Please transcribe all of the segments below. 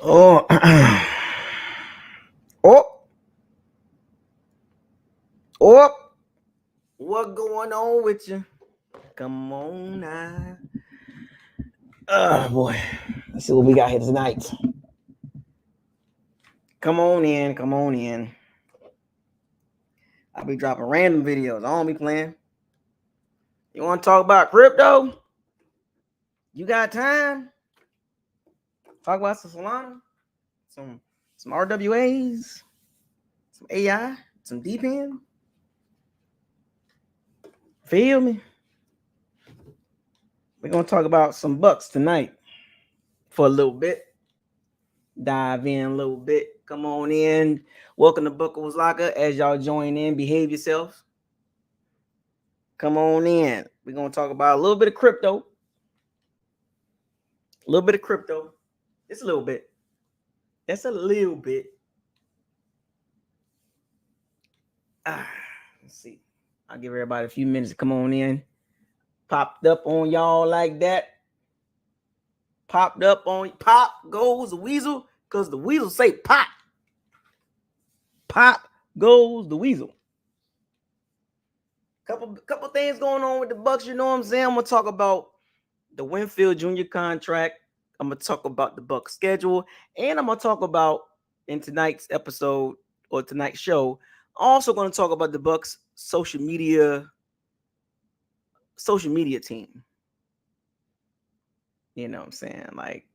Oh, oh, oh, what going on with you? Come on now. Oh boy. Let's see what we got here tonight. Come on in, come on in. I'll be dropping random videos. I don't be playing. You want to talk about crypto? You got time? Talk about some Solana, some RWAs, some AI, some DPN. Feel me? We're gonna talk about some Bucs tonight for a little bit. Dive in a little bit. Come on in. Welcome to BucosLocker. As y'all join in, behave yourselves. Come on in. We're gonna talk about a little bit of crypto. A little bit of crypto. Just a little bit. That's a little bit. Let's see. I'll give everybody a few minutes to come on in. Popped up on y'all like that. Popped up on pop goes the weasel, because the weasel say pop. Pop goes the weasel. Couple things going on with the Bucs, you know what I'm saying? I'm gonna talk about the Winfield Jr. contract. I'm gonna talk about the Bucs schedule, and I'm gonna talk about in tonight's episode or tonight's show. Also gonna talk about the Bucs social media team. You know what I'm saying? Like,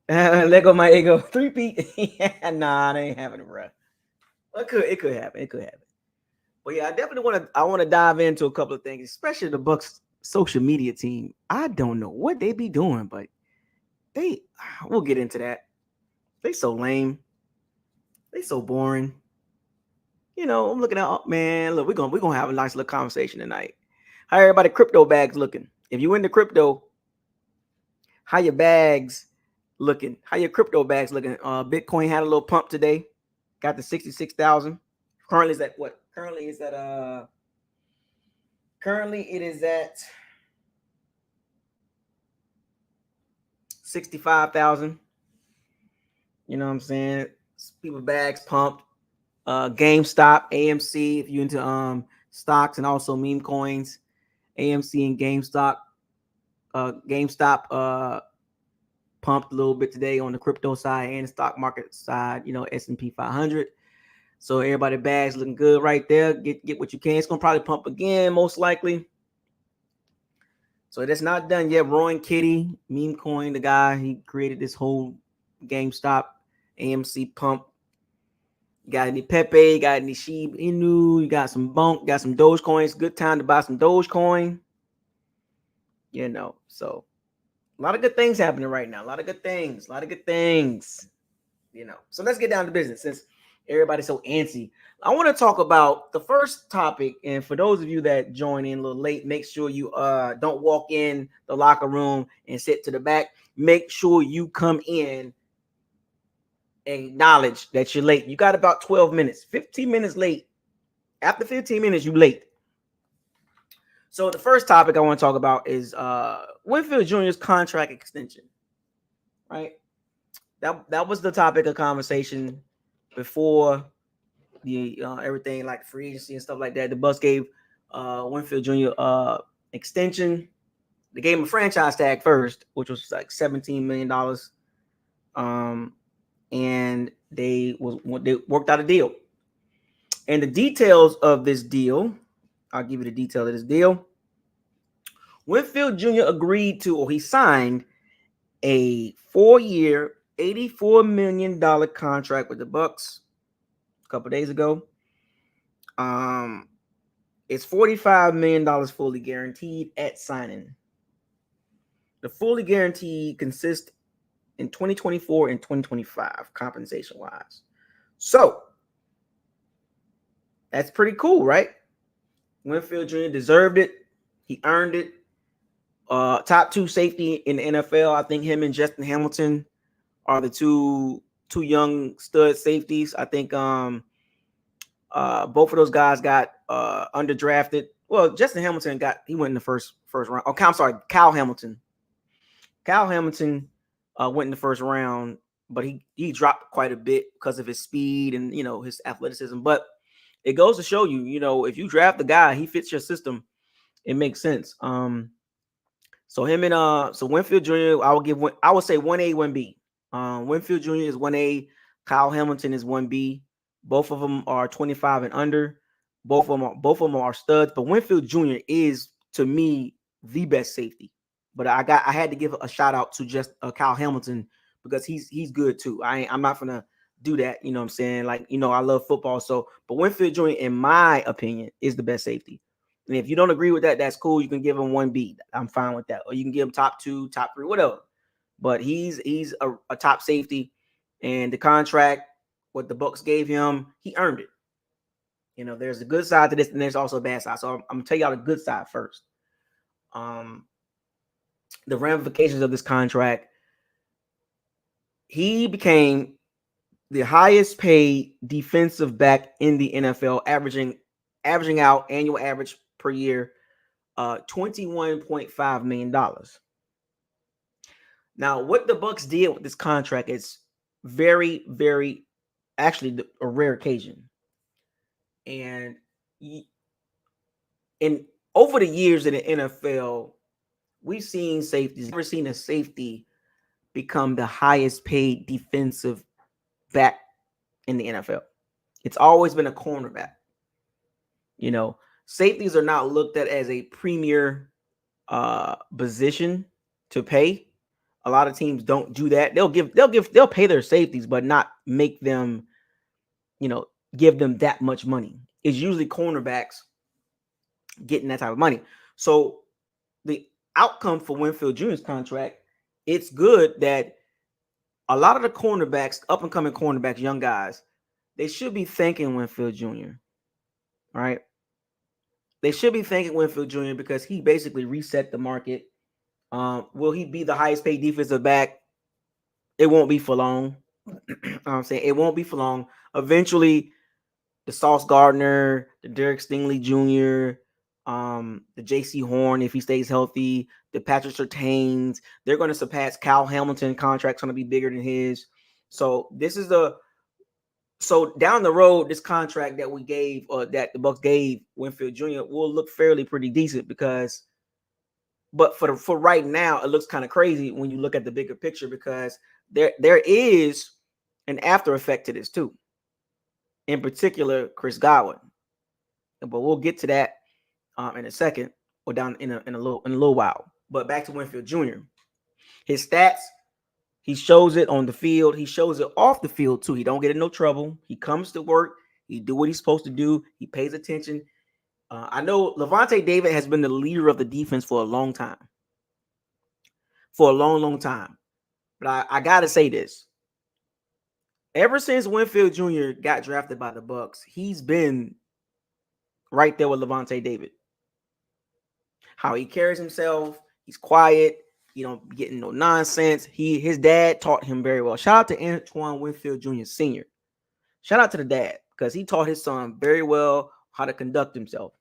let go my ego. 3P. Nah, they ain't happening, bro. It could happen. But yeah, I want to dive into a couple of things, especially the Bucs social media team. I don't know what they be doing, but we'll get into that. They so lame. They so boring. You know, I'm looking at, man, look, we're gonna have a nice little conversation tonight. How everybody crypto bags looking? If you into crypto, how your bags looking? How your crypto bags looking? Bitcoin had a little pump today. Got to 66,000. Currently is at what? Currently it is at 65,000. You know what I'm saying? People bags pumped. GameStop, AMC, if you into stocks and also meme coins, AMC and GameStop pumped a little bit today on the crypto side and the stock market side, you know, S&P 500. So everybody bags looking good right there. Get what you can. It's gonna probably pump again, most likely. So that's not done yet. Rowan Kitty, meme coin, the guy, he created this whole GameStop AMC pump. You got any Pepe, got any Shiba Inu, you got some Bonk, got some Dogecoins. Good time to buy some Dogecoin. You know, so a lot of good things happening right now. A lot of good things. You know, so let's get down to business since everybody's so antsy. I want to talk about the first topic, and for those of you that join in a little late, make sure you don't walk in the locker room and sit to the back. Make sure you come in and acknowledge that you're late. You got about 12 minutes, 15 minutes late. After 15 minutes, you late. So the first topic I want to talk about is Winfield Jr.'s contract extension. Right? That was the topic of conversation before the everything like free agency and stuff like that. The Bucs gave Winfield Jr. Extension. They gave him a franchise tag first, which was like $17 million. And they worked out a deal. And the details of this deal, I'll give you the detail of this deal. Winfield Jr. agreed to, or he signed a 4-year, $84 million contract with the Bucs a couple days ago. It's $45 million fully guaranteed at signing. The fully guaranteed consists in 2024 and 2025 compensation wise. So that's pretty cool, right? Winfield Jr. deserved it. He earned it. Top 2 safety in the NFL. I think him and Justin Hamilton are the two young stud safeties. I think both of those guys got underdrafted. Well, Justin Hamilton went in the first round. I'm sorry, Kyle Hamilton. Kyle Hamilton went in the first round, but he dropped quite a bit because of his speed and his athleticism. But it goes to show you, if you draft the guy, he fits your system. It makes sense. So him and so Winfield Jr. I would say 1A, 1B. Winfield Jr. is 1A. Kyle Hamilton is 1B. Both of them are 25 and under. Both of them are studs. But Winfield Jr. is, to me, the best safety. But I had to give a shout out to just Kyle Hamilton because he's good too. I'm not gonna do that. You know what I'm saying? Like, I love football. So, but Winfield Jr., in my opinion, is the best safety. And if you don't agree with that, that's cool. You can give him 1B. I'm fine with that. Or you can give him top 2, top 3, whatever. But he's a top safety. And the contract, what the Bucs gave him, he earned it. There's a good side to this, and there's also a bad side. So I'm gonna tell y'all the good side first. The ramifications of this contract. He became the highest paid defensive back in the NFL, averaging out annual average per year, $21.5 million. Now, what the Bucs did with this contract is very, very, actually a rare occasion. And over the years in the NFL, we've seen safeties. Never seen a safety become the highest paid defensive back in the NFL. It's always been a cornerback. Safeties are not looked at as a premier position to pay. A lot of teams don't do that. They'll pay their safeties, but not make them, give them that much money. It's usually cornerbacks getting that type of money. So the outcome for Winfield Jr.'s contract, it's good that a lot of the cornerbacks, up and coming cornerbacks, young guys, they should be thanking Winfield Jr. Right? They should be thanking Winfield Jr. because he basically reset the market. Will he be the highest paid defensive back? It won't be for long. I'm saying it won't be for long. Eventually, the Sauce Gardner, the Derek Stingley Jr., the J.C. Horn, if he stays healthy, the Patrick Surtains, they're going to surpass Kyle Hamilton. Contract's going to be bigger than his. So down the road, this contract that we gave, or that the Bucs gave Winfield Jr. will look fairly pretty decent but for right now, it looks kind of crazy when you look at the bigger picture because there is an after effect to this too. In particular, Chris Godwin. But we'll get to that in a second, or down in a little while. But back to Winfield Jr. His stats, he shows it on the field. He shows it off the field too. He don't get in no trouble. He comes to work. He do what he's supposed to do. He pays attention. I know Lavonte David has been the leader of the defense for a long time. For a long, long time. But I got to say this. Ever since Winfield Jr. got drafted by the Bucs, he's been right there with Lavonte David. How he carries himself. He's quiet. You don't getting no nonsense. His dad taught him very well. Shout out to Antoine Winfield Jr. Sr. Shout out to the dad because he taught his son very well how to conduct himself.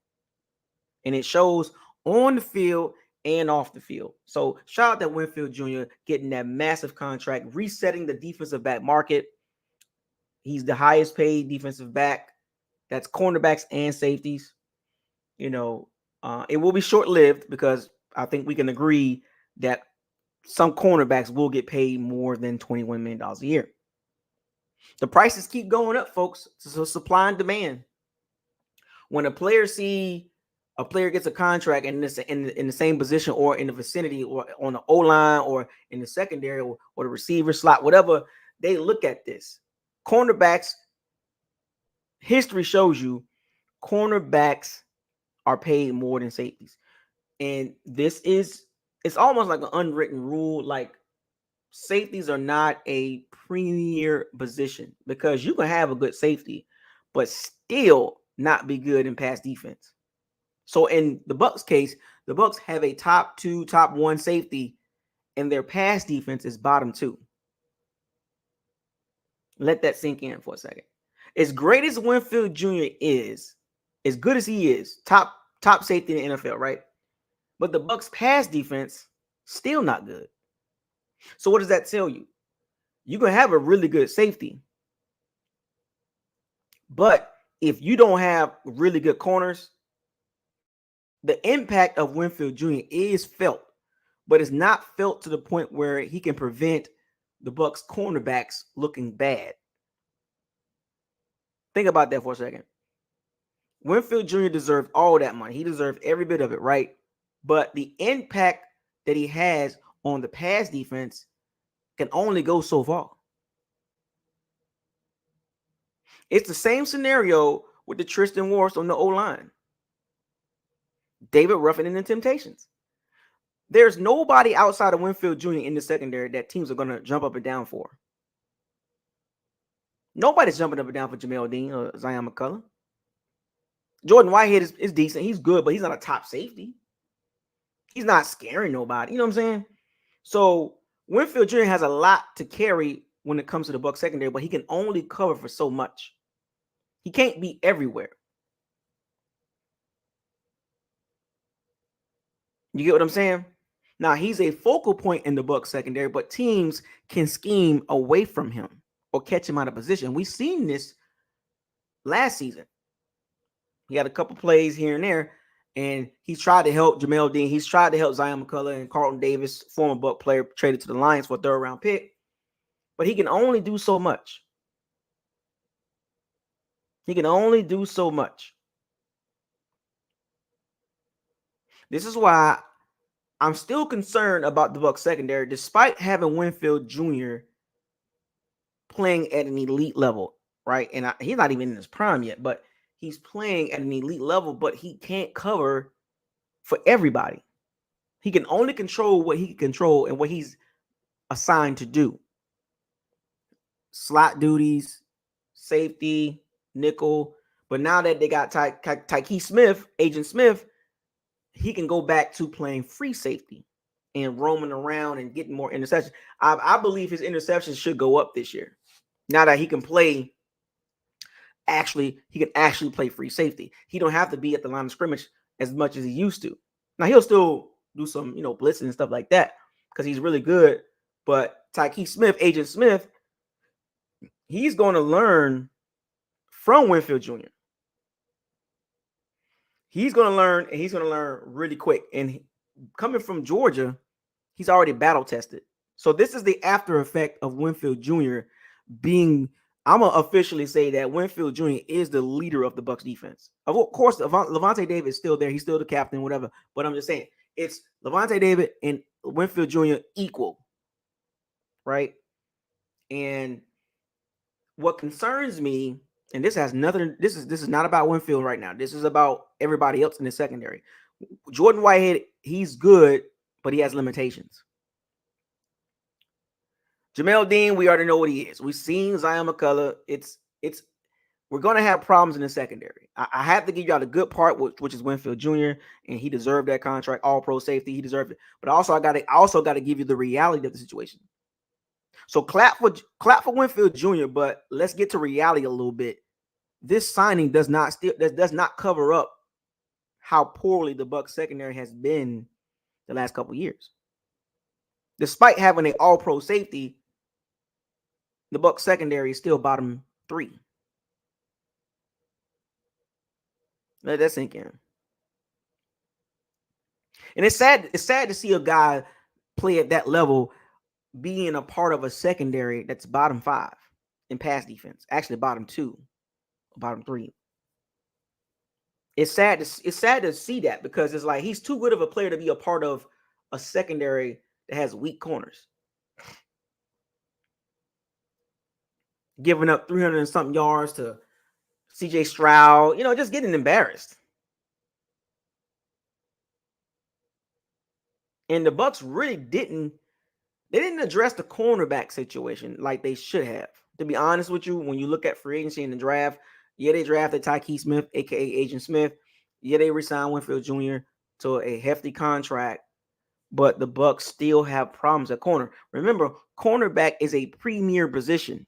And it shows on the field and off the field. So shout out to Winfield Jr. getting that massive contract, resetting the defensive back market. He's the highest paid defensive back. That's cornerbacks and safeties. It will be short-lived because I think we can agree that some cornerbacks will get paid more than $21 million a year. The prices keep going up, folks. So supply and demand. When a player gets a contract and it's in the same position or in the vicinity or on the O-line or in the secondary or the receiver slot, whatever, they look at this. Cornerbacks, history shows you cornerbacks are paid more than safeties. And it's almost like an unwritten rule. Like, safeties are not a premier position because you can have a good safety, but still not be good in pass defense. So in the Bucs case, the Bucs have a top 2, top 1 safety, and their pass defense is bottom 2. Let that sink in for a second. As great as Winfield Jr. is, as good as he is, top safety in the NFL, right? But the Bucs pass defense, still not good. So what does that tell you? You can have a really good safety, but if you don't have really good corners, the impact of Winfield Jr. is felt, but it's not felt to the point where he can prevent the Bucs cornerbacks looking bad. Think about that for a second. Winfield Jr. deserved all that money. He deserved every bit of it, right? But the impact that he has on the pass defense can only go so far. It's the same scenario with the Tristan Wirfs on the O-line. David Ruffin and the Temptations. There's nobody outside of Winfield Jr. in the secondary that teams are going to jump up and down for. Nobody's jumping up and down for Jamel Dean or Zion McCullough. Jordan Whitehead is decent. He's good, but he's not a top safety. He's not scaring nobody. You know what I'm saying? So Winfield Jr. has a lot to carry when it comes to the Bucs secondary, but he can only cover for so much. He can't be everywhere. You get what I'm saying? Now, he's a focal point in the Bucs secondary, but teams can scheme away from him or catch him out of position. We've seen this last season. He had a couple plays here and there, and he's tried to help Jamel Dean. He's tried to help Zion McCullough and Carlton Davis, former Buc player, traded to the Lions for a third-round pick. But he can only do so much. He can only do so much. This is why I'm still concerned about the Bucs secondary, despite having Winfield Jr. playing at an elite level, right? And he's not even in his prime yet, but he's playing at an elite level, but he can't cover for everybody. He can only control what he can control and what he's assigned to do. Slot duties, safety, nickel. But now that they got Tyke Smith, Agent Smith, he can go back to playing free safety and roaming around and getting more interceptions. I believe his interceptions should go up this year. Now that he can play, he can actually play free safety. He don't have to be at the line of scrimmage as much as he used to. Now he'll still do some, blitzing and stuff like that because he's really good. But Tyke Smith, Agent Smith, he's going to learn from Winfield Jr. He's going to learn, and he's going to learn really quick. And coming from Georgia, he's already battle tested. So this is the after effect of Winfield Jr. being, I'm going to officially say that Winfield Jr. is the leader of the Bucs defense. Of course, Levante David is still there. He's still the captain, whatever. But I'm just saying, it's Levante David and Winfield Jr. equal, right? And what concerns me, and this has nothing, this is not about Winfield right now. This is about everybody else in the secondary. Jordan Whitehead, he's good, but he has limitations. Jamel Dean, we already know what he is. We've seen Zion McCullough. We're going to have problems in the secondary. I have to give y'all the good part, which is Winfield Jr., and he deserved that contract, all-pro safety. He deserved it. But also, I got to give you the reality of the situation. So clap for Winfield Jr., but let's get to reality a little bit. This signing does not cover up how poorly the Bucs secondary has been the last couple of years. Despite having an all-pro safety, the Bucs secondary is still bottom 3. Let that sink in. And it's sad to see a guy play at that level being a part of a secondary that's bottom 5 in pass defense. Actually, bottom 2, bottom 3. It's sad to see that because it's like he's too good of a player to be a part of a secondary that has weak corners. Giving up 300 and something yards to CJ Stroud, just getting embarrassed. And the Bucs really didn't address the cornerback situation like they should have. To be honest with you, when you look at free agency in the draft, they drafted Tyke Smith, a.k.a. Agent Smith. They re-signed Winfield Jr. to a hefty contract, but the Bucs still have problems at corner. Remember, cornerback is a premier position.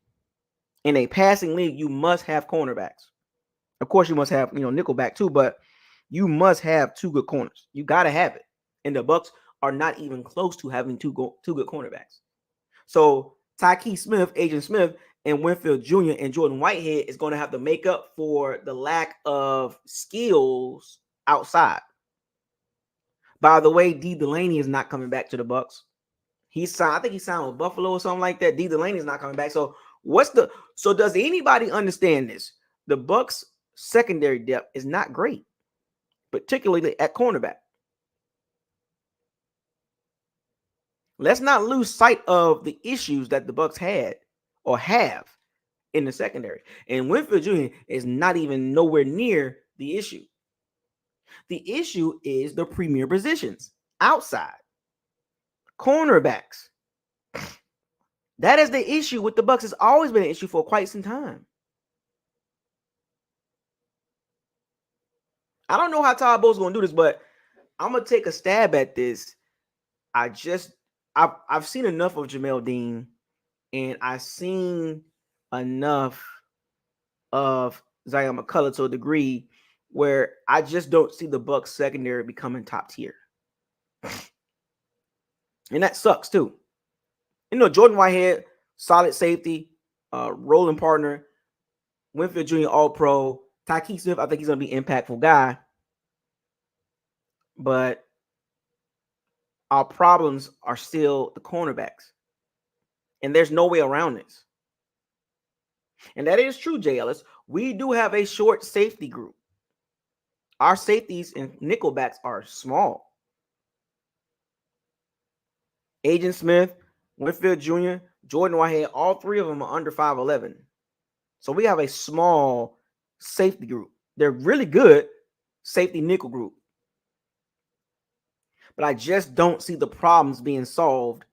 In a passing league, you must have cornerbacks. Of course, you must have, nickelback too, but you must have 2 good corners. You got to have it. And the Bucs are not even close to having two good cornerbacks. So Tyke Smith, Agent Smith, and Winfield Jr. and Jordan Whitehead is going to have to make up for the lack of skills outside. By the way, D. Delaney is not coming back to the Bucs. He's signed, I think he signed with Buffalo or something like that. D. Delaney is not coming back. So does anybody understand this? The Bucs secondary depth is not great, particularly at cornerback. Let's not lose sight of the issues that the Bucs had or have in the secondary. And Winfield Jr. is not even nowhere near the issue. The issue is the premier positions outside. Cornerbacks. That is the issue with the Bucs. It's always been an issue for quite some time. I don't know how Todd Bowles is going to do this, but I'm going to take a stab at this. I've seen enough of Jamel Dean, and I've seen enough of Zion McCullough to a degree where I just don't see the Bucs secondary becoming top tier. And that sucks too. Jordan Whitehead, solid safety, rolling partner. Winfield Jr. All-Pro. Tyke Smith, I think he's going to be an impactful guy. But our problems are still the cornerbacks. And there's no way around this. And that is true, J. Ellis. We do have a short safety group. Our safeties and nickelbacks are small. Agent Smith, Winfield Jr., Jordan Whitehead, all three of them are under 5'11". So we have a small safety group. They're really good safety nickel group. But I just don't see the problems being solved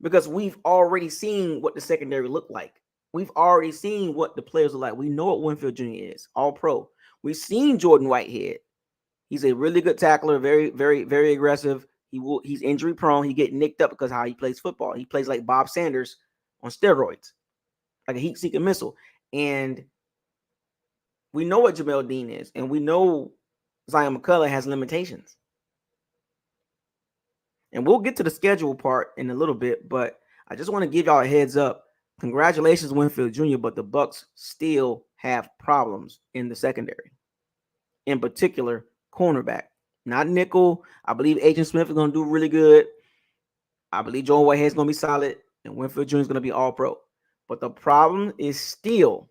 because we've already seen what the secondary looked like. We've already seen what the players are like. We know what Winfield Jr. is, all-pro. We've seen Jordan Whitehead. He's a really good tackler, very, very, very aggressive. He's injury prone. He get nicked up because of how he plays football. He plays like Bob Sanders on steroids, like a heat-seeking missile. And we know what Jamel Dean is, and we know Zion McCullough has limitations. And we'll get to the schedule part in a little bit, but I just want to give y'all a heads up. Congratulations, Winfield Jr., but the Bucs still have problems in the secondary. In particular, cornerback. Not nickel. I believe Agent Smith is going to do really good. I believe Joe Whitehead is going to be solid, and Winfield Jr. is going to be all-pro. But the problem is still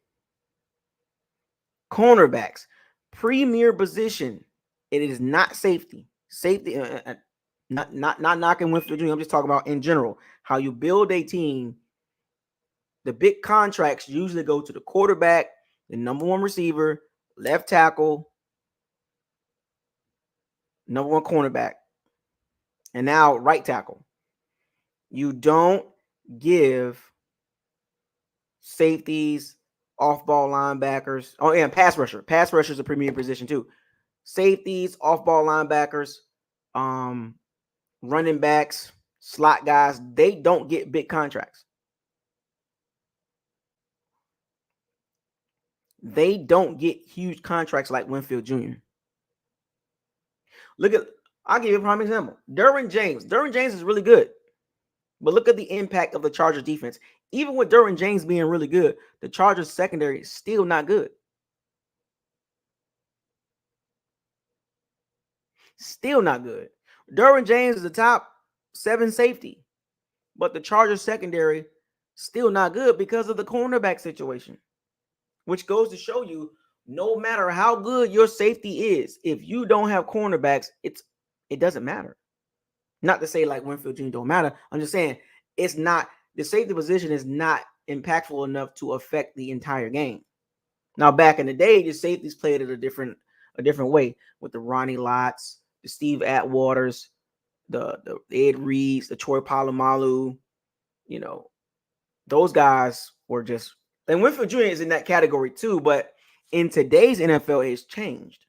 cornerbacks. Premier position. It is not safety. Safety, not knocking Winfield Jr. I'm just talking about in general. How you build a team. The big contracts usually go to the quarterback, the number one receiver, left tackle, number one cornerback, and now right tackle. You don't give safeties, off-ball linebackers. Oh, yeah, pass rusher. Pass rusher is a premier position too. Safeties, off-ball linebackers, running backs, slot guys, they don't get big contracts. They don't get huge contracts like Winfield Jr. I'll give you a prime example. Derwin James. Derwin James is really good. But look at the impact of the Chargers defense. Even with Derwin James being really good, the Chargers secondary is still not good. Still not good. Derwin James is the top 7 safety. But the Chargers secondary still not good because of the cornerback situation. Which goes to show you, no matter how good your safety is, if you don't have cornerbacks, it doesn't matter. Not to say like Winfield Jr. don't matter. I'm just saying it's not, the safety position is not impactful enough to affect the entire game. Now, back in the day, the safeties played it a different way with the Ronnie Lotts, the Steve Atwaters, the Ed Reeves, the Troy Polamalu. Those guys were just, and Winfield Jr. is in that category too, but in today's NFL, it's changed.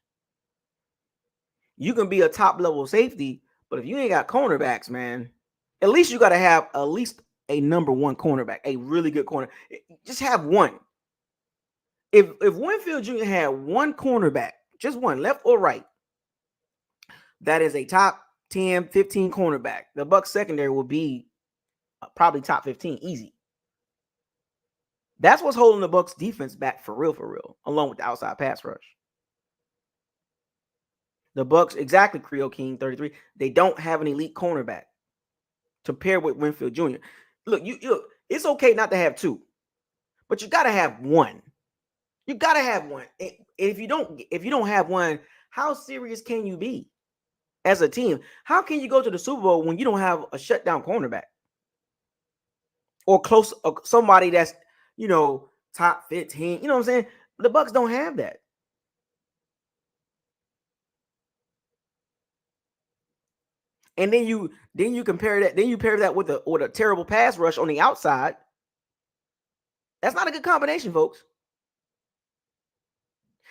You can be a top level safety, but if you ain't got cornerbacks, man, at least you got to have at least a number one cornerback, a really good corner. Just have one. If Winfield Jr. had one cornerback, just one, left or right, that is a top 10, 15 cornerback, the Bucs secondary will be probably top 15, easy. That's what's holding the Bucs defense back for real, along with the outside pass rush. The Bucs, exactly, Creole King 33, they don't have an elite cornerback to pair with Winfield Jr. Look, it's okay not to have two, but you got to have one. You got to have one. If you don't have one, how serious can you be as a team? How can you go to the Super Bowl when you don't have a shutdown cornerback or close somebody that's, top 15? You know what I'm saying? The Bucs don't have that. And then you compare that, pair that with a terrible pass rush on the outside. That's not a good combination, folks.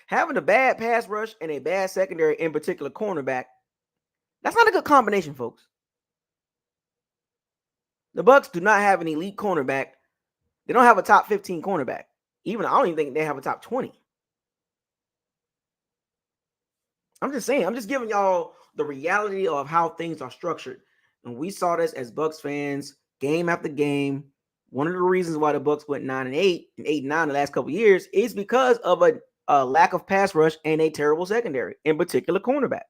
Having a bad pass rush and a bad secondary, in particular cornerback, that's not a good combination, folks. The Bucs do not have an elite cornerback. They don't have a top 15 cornerback. I don't even think they have a top 20. I'm just saying. I'm just giving y'all the reality of how things are structured. And we saw this as Bucs fans game after game. One of the reasons why the Bucs went 9-8 and 8-9 the last couple of years is because of a lack of pass rush and a terrible secondary, in particular cornerback.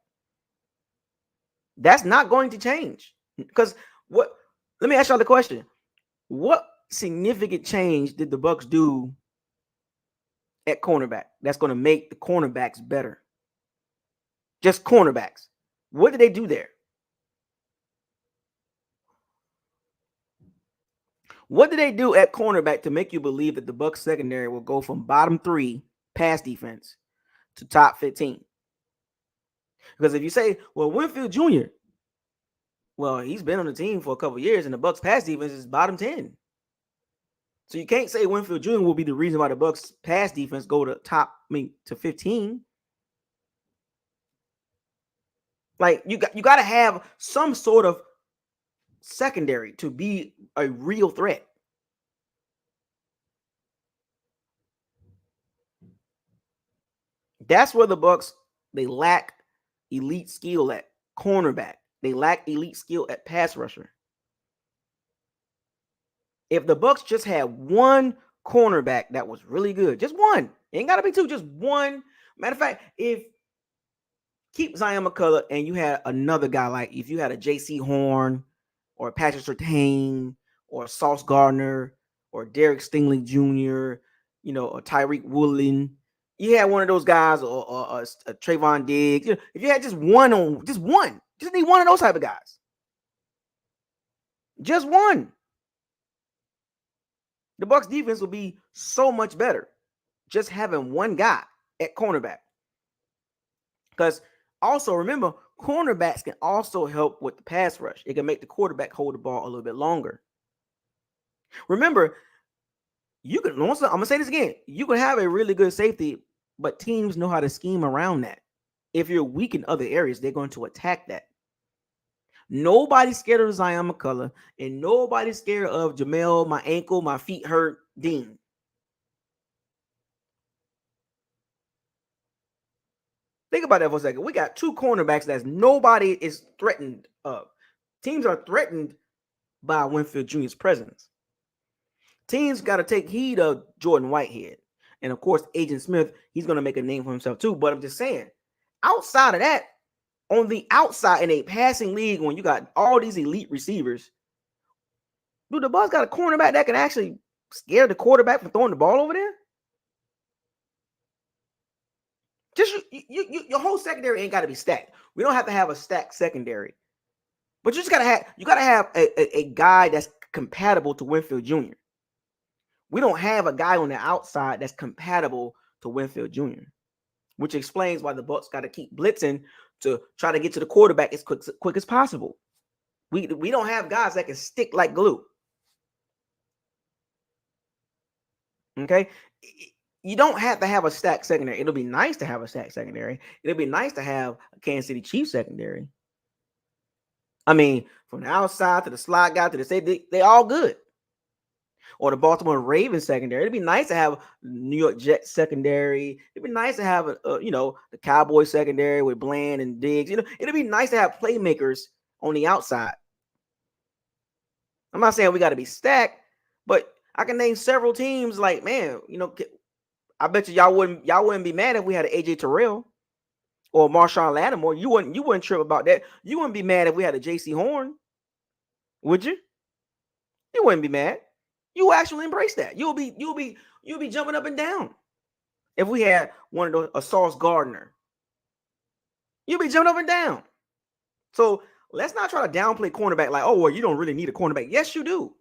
That's not going to change. Because let me ask y'all the question. What significant change did the Bucs do at cornerback that's going to make the cornerbacks better? Just cornerbacks. What did they do there? What did they do at cornerback to make you believe that the Bucs secondary will go from bottom 3 pass defense to top 15? Because if you say, well, Winfield Jr., well, he's been on the team for a couple of years, and the Bucs pass defense is bottom 10. So you can't say Winfield Jr. will be the reason why the Bucs pass defense go to to 15. Like you got to have some sort of secondary to be a real threat. That's where the Bucs, they lack elite skill at cornerback. They lack elite skill at pass rusher. If the Bucs just had one cornerback that was really good, just one, it ain't got to be two, just one. Matter of fact, if keep Zion McCullough and you had another guy, like if you had a J.C. Horn or Patrick Surtain or Sauce Gardner or Derek Stingley Jr., or Tyreek Woolen, you had one of those guys or a Trayvon Diggs. If you had just need one of those type of guys. Just one. The Bucs defense will be so much better just having one guy at cornerback. Because also remember, cornerbacks can also help with the pass rush. It can make the quarterback hold the ball a little bit longer. Remember, I'm going to say this again. You can have a really good safety, but teams know how to scheme around that. If you're weak in other areas, they're going to attack that. Nobody's scared of Zion McCullough, and nobody's scared of Jamel, my ankle, my feet hurt, Dean. Think about that for a second. We got two cornerbacks that nobody is threatened of. Teams are threatened by Winfield Jr.'s presence. Teams got to take heed of Jordan Whitehead. And of course, Agent Smith, he's going to make a name for himself too. But I'm just saying, outside of that, on the outside in a passing league, when you got all these elite receivers, dude, the Bucs got a cornerback that can actually scare the quarterback from throwing the ball over there? Just your whole secondary ain't got to be stacked. We don't have to have a stacked secondary, but you got to have a guy that's compatible to Winfield Jr. We don't have a guy on the outside that's compatible to Winfield Jr., which explains why the Bucs got to keep blitzing to try to get to the quarterback as quick as possible. We don't have guys that can stick like glue. Okay. You don't have to have a stacked secondary. It'll be nice to have a stacked secondary. It'll be nice to have a Kansas City Chiefs secondary. I mean, from the outside to the slot guy to the safety, they all good. Or the Baltimore Ravens secondary. It'd be nice to have New York Jets secondary. It'd be nice to have the Cowboys secondary with Bland and Diggs. It'd be nice to have playmakers on the outside. I'm not saying we got to be stacked, but I can name several teams like, man, I bet y'all wouldn't be mad if we had an AJ Terrell or Marshawn Lattimore. You wouldn't trip about that. You wouldn't be mad if we had a JC Horn, would you? You wouldn't be mad. You actually embrace that. You'll be jumping up and down. If we had one of those, a Sauce Gardner, you'll be jumping up and down. So let's not try to downplay cornerback like, oh, well, you don't really need a cornerback. Yes, you do.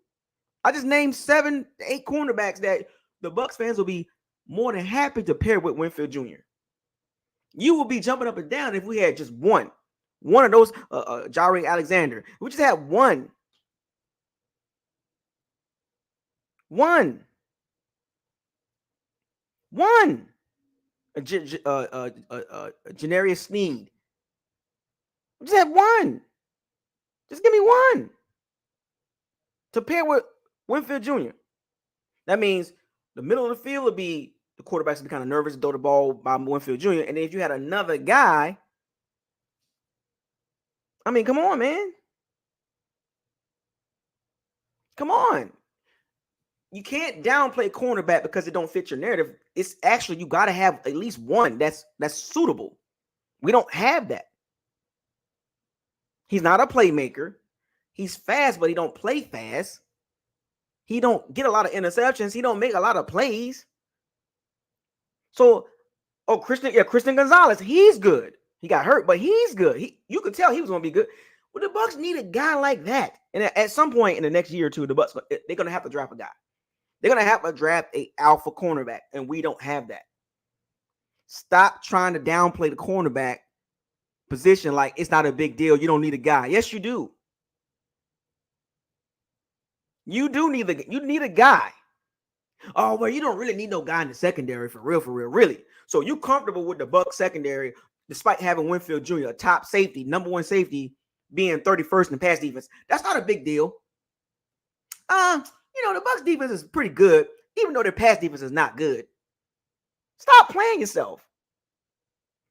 I just named 7, 8 cornerbacks that the Bucs fans will be more than happy to pair with Winfield Jr. You will be jumping up and down if we had just one of those, Jaire Alexander. We just had one. Janarius Sneed. We just had one. Just give me one to pair with Winfield Jr. That means the middle of the field would be the quarterbacks would be kind of nervous to throw the ball by Winfield Jr. And then if you had another guy, I mean, come on, man. Come on. You can't downplay cornerback because it don't fit your narrative. It's actually, you got to have at least one that's suitable. We don't have that. He's not a playmaker. He's fast, but he don't play fast. He don't get a lot of interceptions. He don't make a lot of plays. So, Christian Gonzalez, he's good. He got hurt, but he's good. You could tell he was going to be good. Well, the Bucs need a guy like that. And at some point in the next year or two, the Bucs, they're going to have to draft a guy. They're going to have to draft an alpha cornerback, and we don't have that. Stop trying to downplay the cornerback position like it's not a big deal. You don't need a guy. Yes, you do. You need a guy. Oh, well, you don't really need no guy in the secondary for real, really. So you comfortable with the Bucs secondary, despite having Winfield Jr., a top safety, number 1 safety, being 31st in pass defense. That's not a big deal. The Bucs defense is pretty good, even though their pass defense is not good. Stop playing yourself.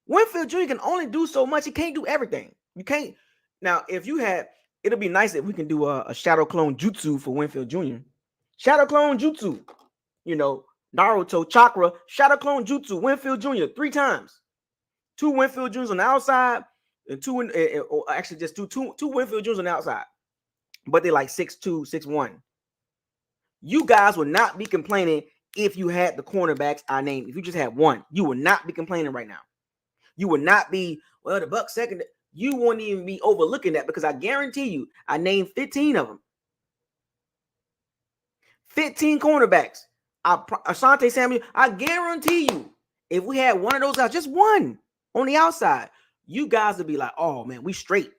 Winfield Jr. can only do so much. He can't do everything. You can't. Now, it'll be nice if we can do a shadow clone jutsu for Winfield Jr. Shadow clone jutsu. Naruto chakra, shadow clone jutsu, Winfield Jr. 3 times. 2 Winfield Jr.'s on the outside, and two Winfield Jr.'s on the outside. But they're like 6'2", 6'1". You guys would not be complaining if you had the cornerbacks I named. If you just had one, you would not be complaining right now. You would not be, well, the Bucs second. You won't even be overlooking that because I guarantee you, I named 15 of them. 15 cornerbacks. Asante Samuel, I guarantee you, if we had one of those out, just one on the outside, you guys would be like, oh, man, we straight.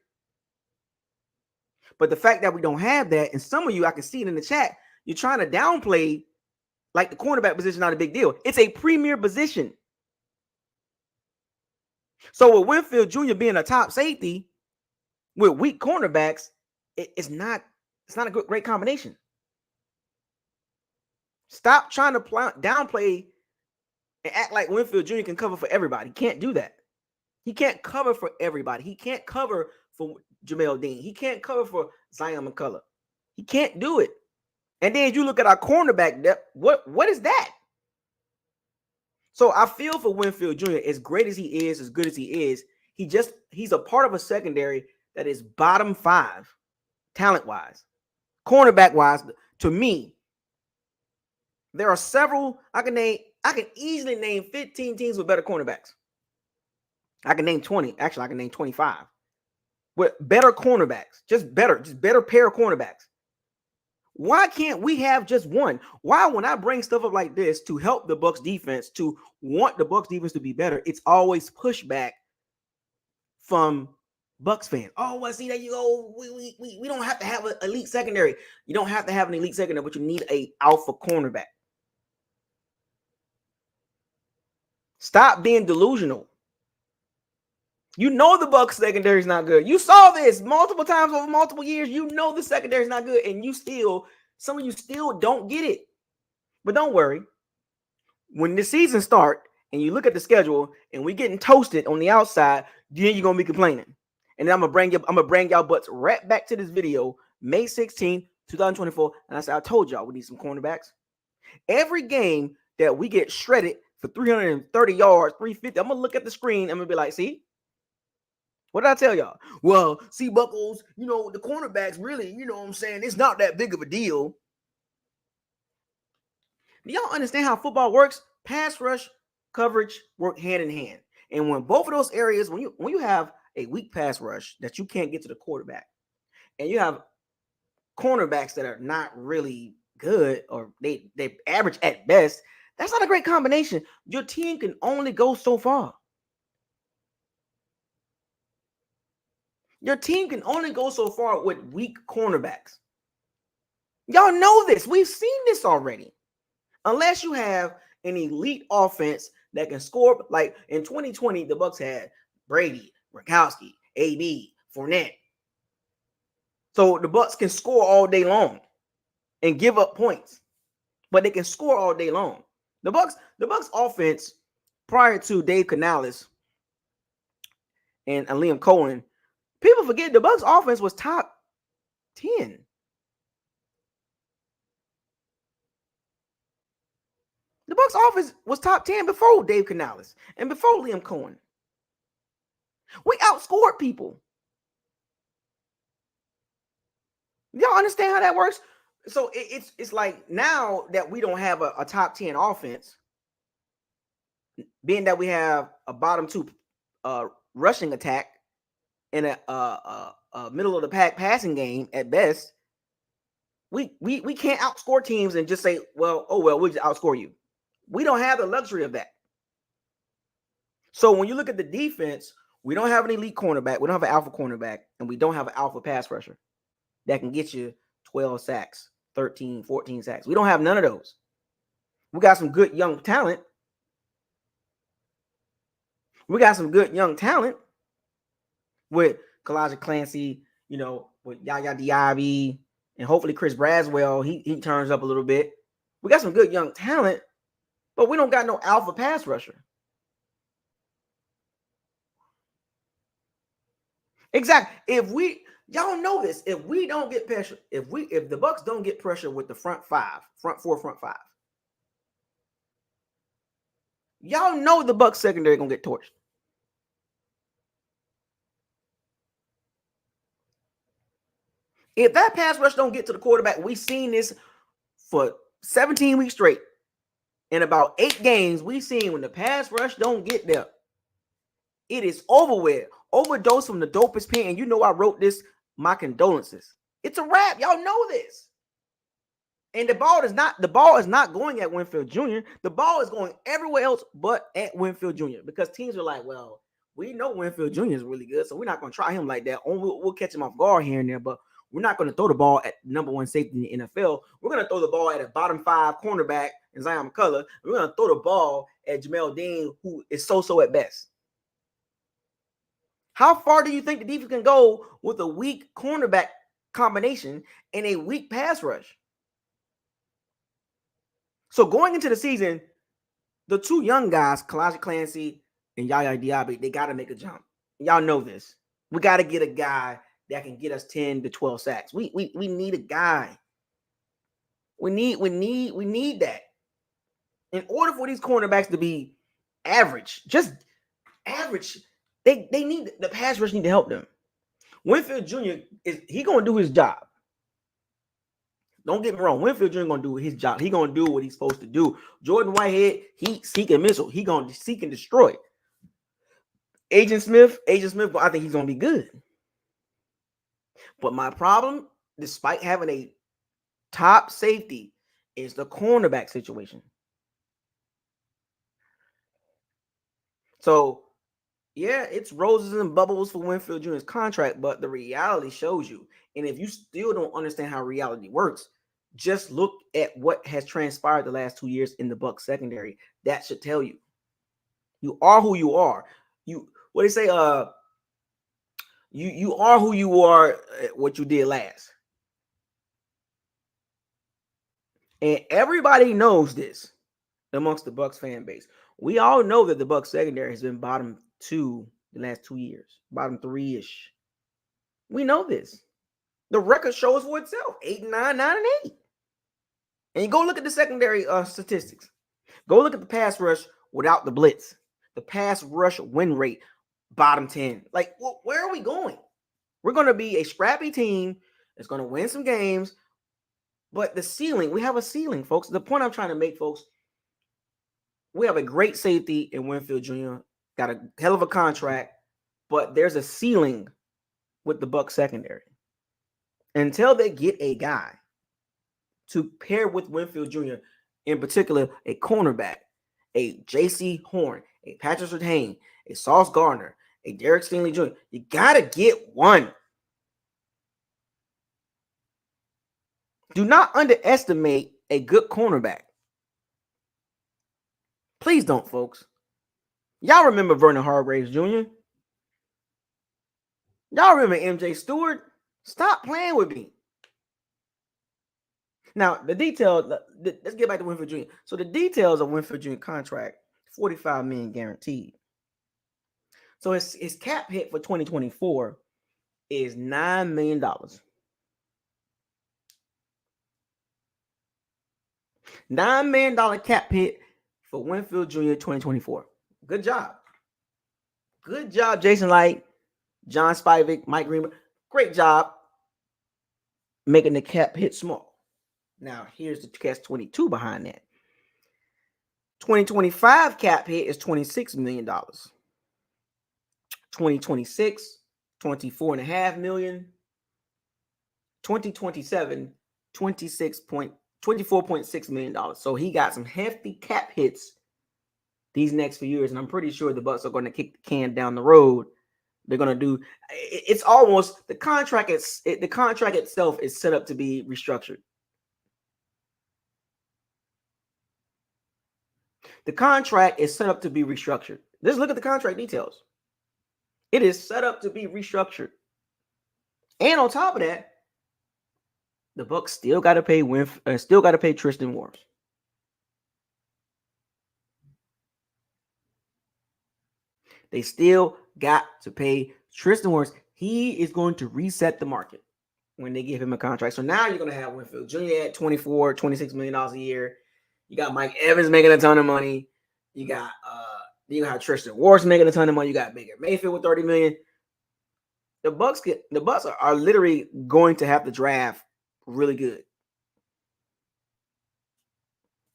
But the fact that we don't have that, and some of you, I can see it in the chat, you're trying to downplay like the cornerback position, not a big deal. It's a premier position. So with Winfield Jr. being a top safety with weak cornerbacks, it's not a great combination. Stop trying to downplay and act like Winfield Jr. can cover for everybody. He can't do that. He can't cover for everybody. He can't cover for Jamel Dean. He can't cover for Zion McCullough. He can't do it. And then you look at our cornerback depth, what is that? So I feel for Winfield Jr. As great as he is, as good as he is, he's a part of a secondary that is bottom 5, talent-wise. Cornerback-wise, to me, there are several. I can easily name 15 teams with better cornerbacks. I can name 20. Actually, I can name 25 with better cornerbacks. Just better pair of cornerbacks. Why can't we have just one? Why, when I bring stuff up like this to help the Bucs defense, to want the Bucs defense to be better, it's always pushback from Bucs fans. Oh, well, see, there you go. We don't have to have an elite secondary. You don't have to have an elite secondary, but you need a alpha cornerback. Stop being delusional. You know the Bucs secondary is not good. You saw this multiple times over multiple years. You know the secondary is not good, and some of you still don't get it. But don't worry. When the season starts and you look at the schedule and we getting toasted on the outside, then you're gonna be complaining. And then I'm gonna bring y'all butts right back to this video, May 16th, 2024. And I said, I told y'all we need some cornerbacks. Every game that we get shredded for 330 yards, 350, I'm going to look at the screen. I'm going to be like, see? What did I tell y'all? Well, see, Buckles, the cornerbacks really, what I'm saying? It's not that big of a deal. Do y'all understand how football works? Pass rush, coverage work hand in hand. And when both of those areas, when you have a weak pass rush that you can't get to the quarterback, and you have cornerbacks that are not really good or they average at best, that's not a great combination. Your team can only go so far. Your team can only go so far with weak cornerbacks. Y'all know this. We've seen this already. Unless you have an elite offense that can score, like in 2020, the Bucs had Brady, Gronkowski, AB, Fournette. So the Bucs can score all day long and give up points, but they can score all day long. The Bucs offense prior to Dave Canales and Liam Cohen, people forget the Bucs offense was top 10. The Bucs offense was top 10 before Dave Canales and before Liam Cohen. We outscored people. Y'all understand how that works? So it's like now that we don't have a top 10 offense, being that we have a bottom two rushing attack and a middle of the pack passing game at best, we can't outscore teams and just say, we'll just outscore you. We don't have the luxury of that. So when you look at the defense, we don't have an elite cornerback, we don't have an alpha cornerback, and we don't have an alpha pass rusher that can get you 12 sacks, 13, 14 sacks. We don't have none of those. We got some good young talent. With Kalijah Clancy, with Yaya Diaby, and hopefully Chris Braswell, he turns up a little bit. We got some good young talent, but we don't got no alpha pass rusher. Exactly. Y'all know this, if we don't get pressure, if the Bucs don't get pressure with the front five, y'all know the Bucs secondary gonna get torched. If that pass rush don't get to the quarterback, we've seen this for 17 weeks straight. In about 8 games, we've seen when the pass rush don't get there, it is over with. Overdose from the dopest pen. And I wrote this, my condolences. It's a wrap. Y'all know this. And the ball is not going at Winfield Jr. The ball is going everywhere else but at Winfield Jr. Because teams are like, well, we know Winfield Jr. is really good, so we're not going to try him like that. We'll catch him off guard here and there, but we're not going to throw the ball at number one safety in the NFL. We're going to throw the ball at a bottom 5 cornerback in Zion McCullough. We're going to throw the ball at Jamel Dean, who is so-so at best. How far do you think the defense can go with a weak cornerback combination and a weak pass rush? So going into the season, the 2 young guys, Kalijah Clancy and Yaya Diaby, they got to make a jump. Y'all know this. We got to get a guy that can get us 10 to 12 sacks. We need a guy. We need that. In order for these cornerbacks to be average, just average, they need the pass rush need to help them. Winfield Jr. he gonna do his job. Don't get me wrong. Winfield Jr. gonna do his job. He gonna do what he's supposed to do. Jordan Whitehead, he can missile. He gonna seek and destroy. Agent Smith, I think he's gonna be good. But my problem, despite having a top safety, is the cornerback situation. So, yeah, it's roses and bubbles for Winfield Jr.'s contract, but the reality shows you. And if you still don't understand how reality works, just look at what has transpired the last 2 years in the Bucs secondary. That should tell you. You are who you are. What they say, you are who you are, what you did last. And everybody knows this amongst the Bucs fan base. We all know that the Bucs secondary has been bottom 2 the last 2 years, bottom 3-ish. We know this. The record shows for itself: 8-9, 9-8. And you go look at the secondary statistics. Go look at the pass rush without the blitz. The pass rush win rate, bottom 10. Like, where are we going? We're going to be a scrappy team that's going to win some games. But the ceiling, we have a ceiling, folks. The point I'm trying to make, folks, we have a great safety in Winfield Jr., got a hell of a contract, but there's a ceiling with the Bucs secondary. Until they get a guy to pair with Winfield Jr., in particular, a cornerback, a J.C. Horn, a Patrick Surtain, a Sauce Gardner, a Derek Stingley Jr., you got to get one. Do not underestimate a good cornerback. Please don't, folks. Y'all remember Vernon Hargraves Jr.? Y'all remember MJ Stewart? Stop playing with me. Now, the details, let's get back to Winfield Jr. So the details of Winfield Jr. contract, $45 million guaranteed. So his cap hit for 2024 is $9 million. $9 million cap hit for Winfield Jr. 2024. Good job. Good job, Jason Light, John Spivak, Mike Greenberg. Great job making the cap hit small. Now, here's the catch-22 behind that. 2025 cap hit is $26 million. 2026, $24.5 million. 2027, $24.6 million. So he got some hefty cap hits these next few years, and I'm pretty sure the Bucs are going to kick the can down the road. They're going to do. It's almost the contract. The contract itself is set up to be restructured. The contract is set up to be restructured. Just look at the contract details. It is set up to be restructured. And on top of that, the Bucs still got to pay Tristan Wirfs. They still got to pay Tristan Wirfs. He is going to reset the market when they give him a contract. So now you're going to have Winfield Jr. at $26 million a year. You got Mike Evans making a ton of money. You got have Tristan Wirfs making a ton of money. You got Baker Mayfield with $30 million. The Bucs are literally going to have to draft really good.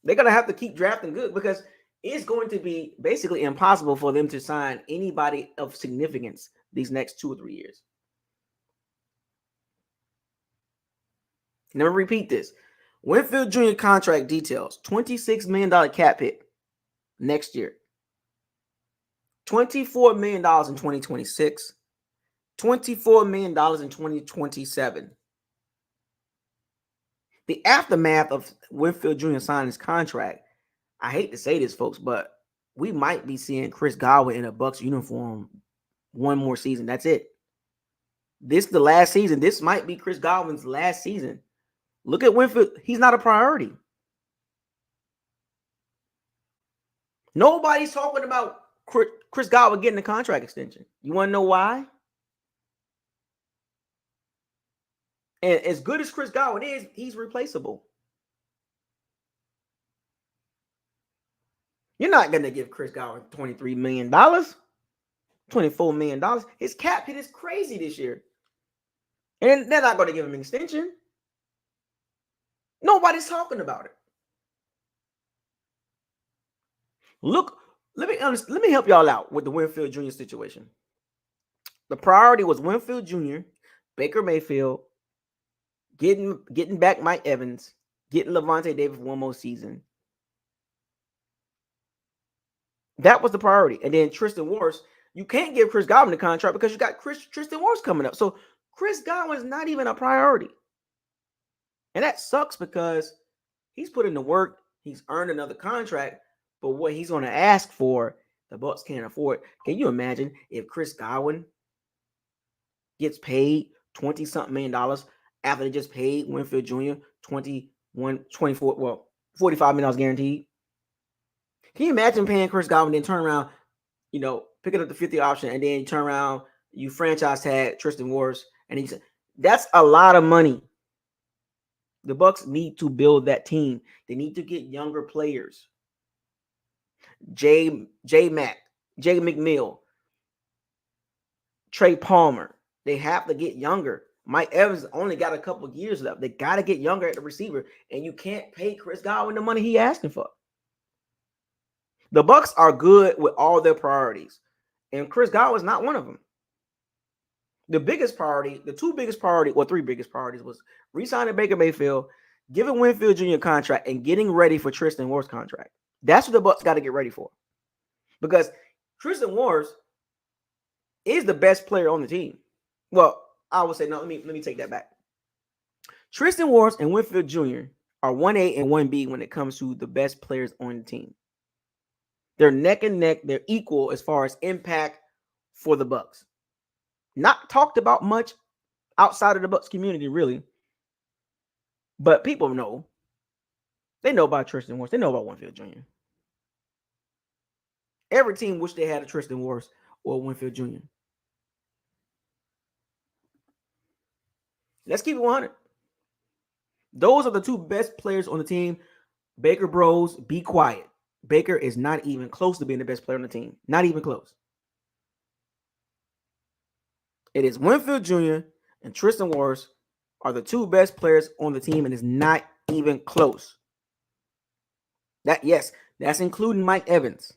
They're going to have to keep drafting good because it's going to be basically impossible for them to sign anybody of significance these next 2 or 3 years. Let me repeat this. Winfield Jr. contract details, $26 million cap hit next year. $24 million in 2026. $24 million in 2027. The aftermath of Winfield Jr. signing his contract, I hate to say this, folks, but we might be seeing Chris Godwin in a Bucs uniform one more season. That's it. This is the last season. This might be Chris Godwin's last season. Look at Winfield. He's not a priority. Nobody's talking about Chris Godwin getting a contract extension. You want to know why? And as good as Chris Godwin is, he's replaceable. You're not going to give Chris Godwin $23 million, $24 million. His cap hit is crazy this year. And they're not going to give him an extension. Nobody's talking about it. Look, let me help y'all out with the Winfield Jr. situation. The priority was Winfield Jr., Baker Mayfield, getting back Mike Evans, getting Levante David for one more season. That was the priority. And then Tristan Wirfs, you can't give Chris Godwin the contract because you got Tristan Wirfs coming up. So Chris Godwin is not even a priority. And that sucks because he's put in the work. He's earned another contract. But what he's going to ask for, the Bucs can't afford. Can you imagine if Chris Godwin gets paid $20-something million after they just paid Winfield Jr. $45 million guaranteed? Can you imagine paying Chris Godwin, then turn around, picking up the 50 option, and then you turn around, you franchise tag Tristan Wirfs, and he said, that's a lot of money. The Bucs need to build that team. They need to get younger players. Mack, Jay McNeil, Trey Palmer. They have to get younger. Mike Evans only got a couple of years left. They got to get younger at the receiver, and you can't pay Chris Godwin the money he asking for. The Bucs are good with all their priorities, and Chris Godwin's not one of them. The biggest priority, the two biggest priority, or three biggest priorities was re-signing Baker Mayfield, giving Winfield Jr. a contract, and getting ready for Tristan Wirfs' contract. That's what the Bucs got to get ready for. Because Tristan Wirfs is the best player on the team. Well, I would say, no, let me take that back. Tristan Wirfs and Winfield Jr. are 1A and 1B when it comes to the best players on the team. They're neck and neck. They're equal as far as impact for the Bucs. Not talked about much outside of the Bucs community, really. But people know. They know about Tristan Wirfs. They know about Winfield Jr. Every team wish they had a Tristan Wirfs or Winfield Jr. Let's keep it 100. Those are the two best players on the team. Baker Bros, be quiet. Baker is not even close to being the best player on the team. Not even close. It is Winfield Jr. and Tristan Wirfs are the two best players on the team, and it's not even close. That's including Mike Evans.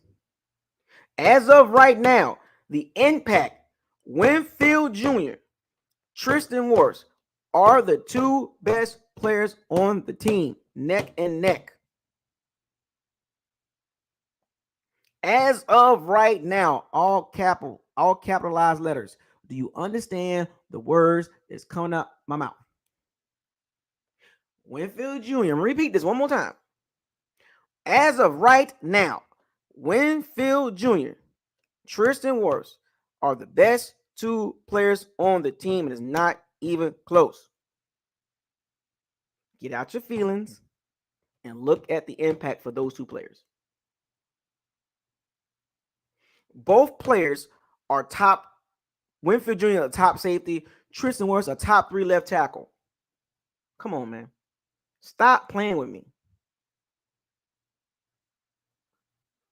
As of right now, the impact, Winfield Jr., Tristan Wirfs are the two best players on the team, neck and neck. As of right now, all capitalized letters. Do you understand the words that's coming out my mouth? Winfield Jr., I'm going to repeat this one more time. As of right now, Winfield Jr., Tristan Wirfs are the best two players on the team, and it's not even close. Get out your feelings and look at the impact for those two players. Both players are top. Winfield Jr. a top safety. Tristan Wirfs a top 3 left tackle. Come on, man. Stop playing with me.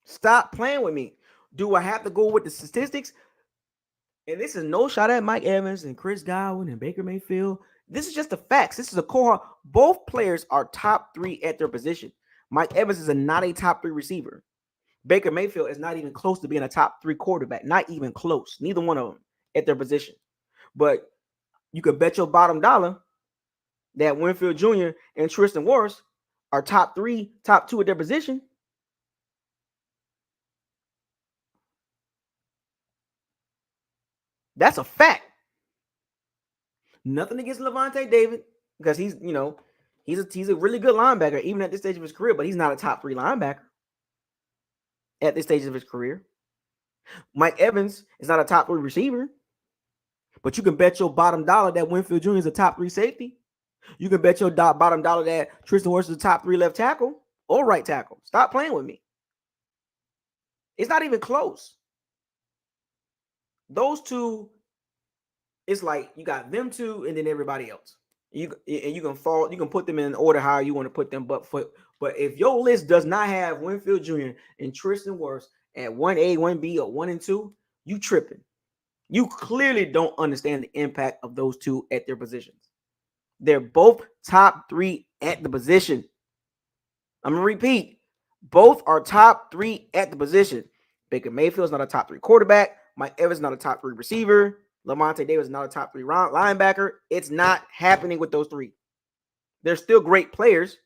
Stop playing with me. Do I have to go with the statistics? And this is no shot at Mike Evans and Chris Godwin and Baker Mayfield. This is just the facts. This is a core. Both players are top 3 at their position. Mike Evans is not a top 3 receiver. Baker Mayfield is not even close to being a top 3 quarterback. Not even close. Neither one of them at their position. But you could bet your bottom dollar that Winfield Jr. and Tristan Wirfs are top 3, top 2 at their position. That's a fact. Nothing against Levante David, because he's a really good linebacker, even at this stage of his career, but he's not a top 3 linebacker at this stage of his career. Mike Evans is not a top 3 receiver, but you can bet your bottom dollar that Winfield Jr. is a top 3 safety. You can bet your bottom dollar that Tristan Wirfs is a top 3 left tackle or right tackle. Stop playing with me. It's not even close. Those two, it's like you got them two and then everybody else. You can put them in order how you want to put them. But if your list does not have Winfield Jr. and Tristan Wirfs at 1A, 1B, or 1 and 2, you tripping. You clearly don't understand the impact of those two at their positions. They're both top 3 at the position. I'm going to repeat. Both are top 3 at the position. Baker Mayfield's not a top 3 quarterback. Mike Evans not a top 3 receiver. Levante Davis is not a top 3 linebacker. It's not happening with those 3. They're still great players.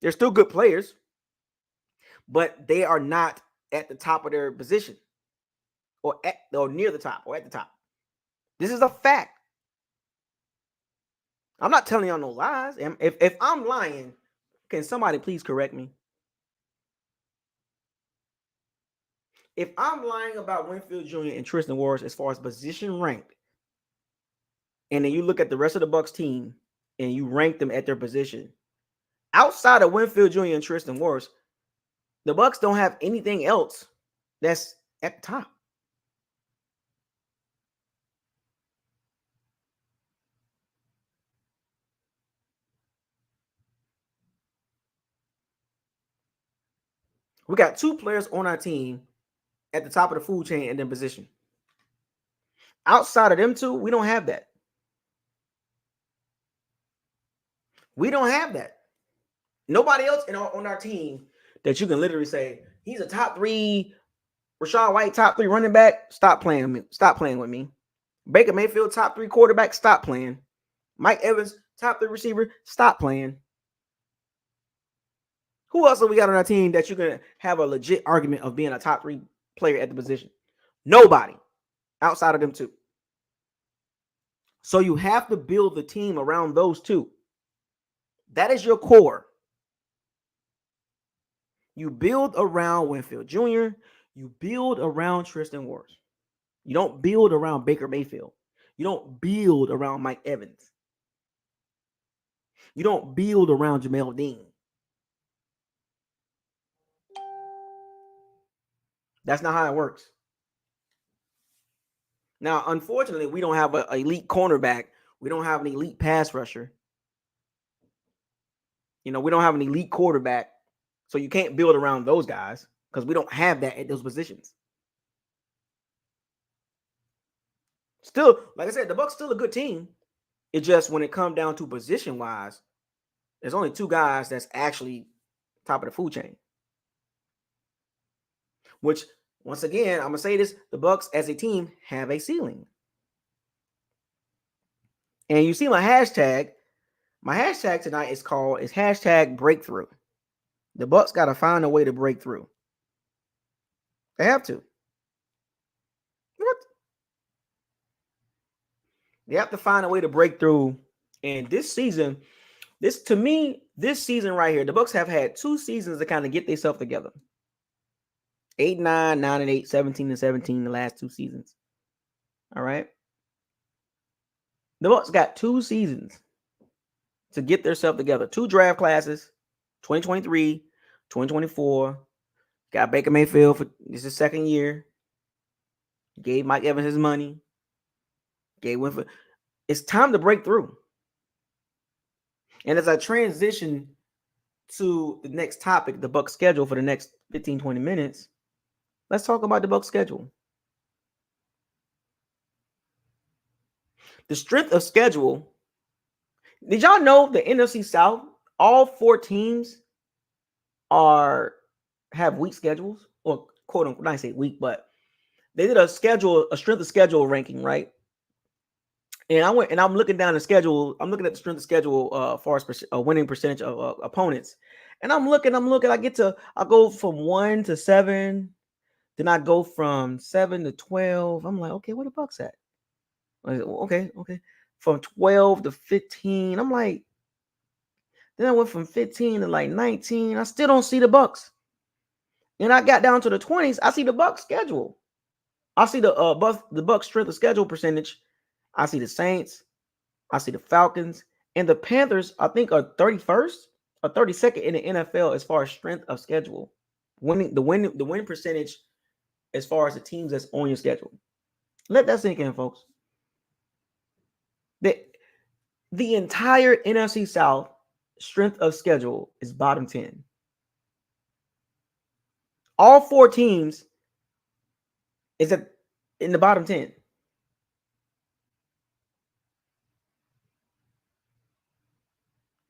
They're still good players. But they are not at the top of their position. Or near the top. Or at the top. This is a fact. I'm not telling y'all no lies. If I'm lying, can somebody please correct me? If I'm lying about Winfield Jr. and Tristan Wirfs as far as position ranked, and then you look at the rest of the Bucs team and you rank them at their position, outside of Winfield Jr. and Tristan Wirfs, the Bucs don't have anything else that's at the top. We got 2 players on our team at the top of the food chain in their position. Outside of them 2, we don't have that. We don't have that. Nobody else on our team that you can literally say he's a top 3 Rachaad White, top 3 running back. Stop playing me. Stop playing with me. Baker Mayfield, top 3 quarterback. Stop playing. Mike Evans, top 3 receiver. Stop playing. Who else have we got on our team that you can have a legit argument of being a top 3 player at the position? Nobody outside of them 2. So you have to build the team around those 2. That is your core. You build around Winfield Jr. You build around Tristan Wirfs. You don't build around Baker Mayfield. You don't build around Mike Evans. You don't build around Jamel Dean. That's not how it works. Now, unfortunately, we don't have an elite cornerback. We don't have an elite pass rusher. We don't have an elite quarterback. So you can't build around those guys because we don't have that at those positions. Still, like I said, the Bucs still a good team. It's just when it comes down to position-wise, there's only 2 guys that's actually top of the food chain. Which, once again, I'm going to say this, the Bucs as a team have a ceiling. And you see my hashtag. My hashtag tonight is hashtag breakthrough. The Bucs got to find a way to break through. They have to. What? They have to find a way to break through. And this season, this season right here, the Bucs have had 2 seasons to kind of get themselves together. 8-9, 9-8, 17-17 the last 2 seasons. All right. The Bucs got 2 seasons to get themselves together. 2 draft classes, 2023, 2024. Got Baker Mayfield for this is second year. Gave Mike Evans his money. Gave Winfield. It's time to break through. And as I transition to the next topic, the Bucs schedule for the next 15, 20 minutes, let's talk about the Bucs schedule. The strength of schedule. Did y'all know the NFC South, all 4 teams have weak schedules? Or quote unquote, I say weak, but they did a strength of schedule ranking, right? And I'm looking down the schedule. I'm looking at the strength of schedule as far as winning percentage of opponents. And I'm looking. I go from 1 to 7. Then I go from 7 to 12. I'm like, okay, where the Bucs at? Okay. From 12 to 15. I'm like, then I went from 15 to like 19. I still don't see the Bucs. And I got down to the 20s. I see the Bucs schedule. I see the Bucs strength of schedule percentage. I see the Saints. I see the Falcons. And the Panthers, I think, are 31st or 32nd in the NFL as far as strength of schedule. The win percentage as far as the teams that's on your schedule. Let that sink in, folks. The entire NFC South strength of schedule is bottom 10. All 4 teams is in the bottom 10.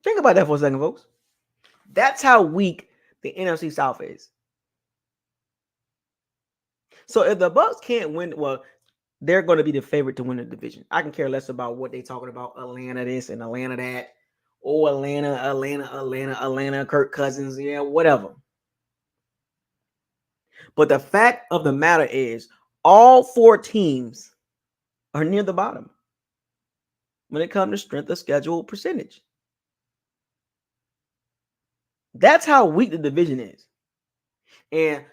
Think about that for a second, folks. That's how weak the NFC South is. So if the Bucs can't win, well, they're going to be the favorite to win the division. I can care less about what they're talking about. Atlanta this and Atlanta that. Oh, Atlanta, Kirk Cousins, yeah, whatever. But the fact of the matter is, all 4 teams are near the bottom when it comes to strength of schedule percentage. That's how weak the division is. And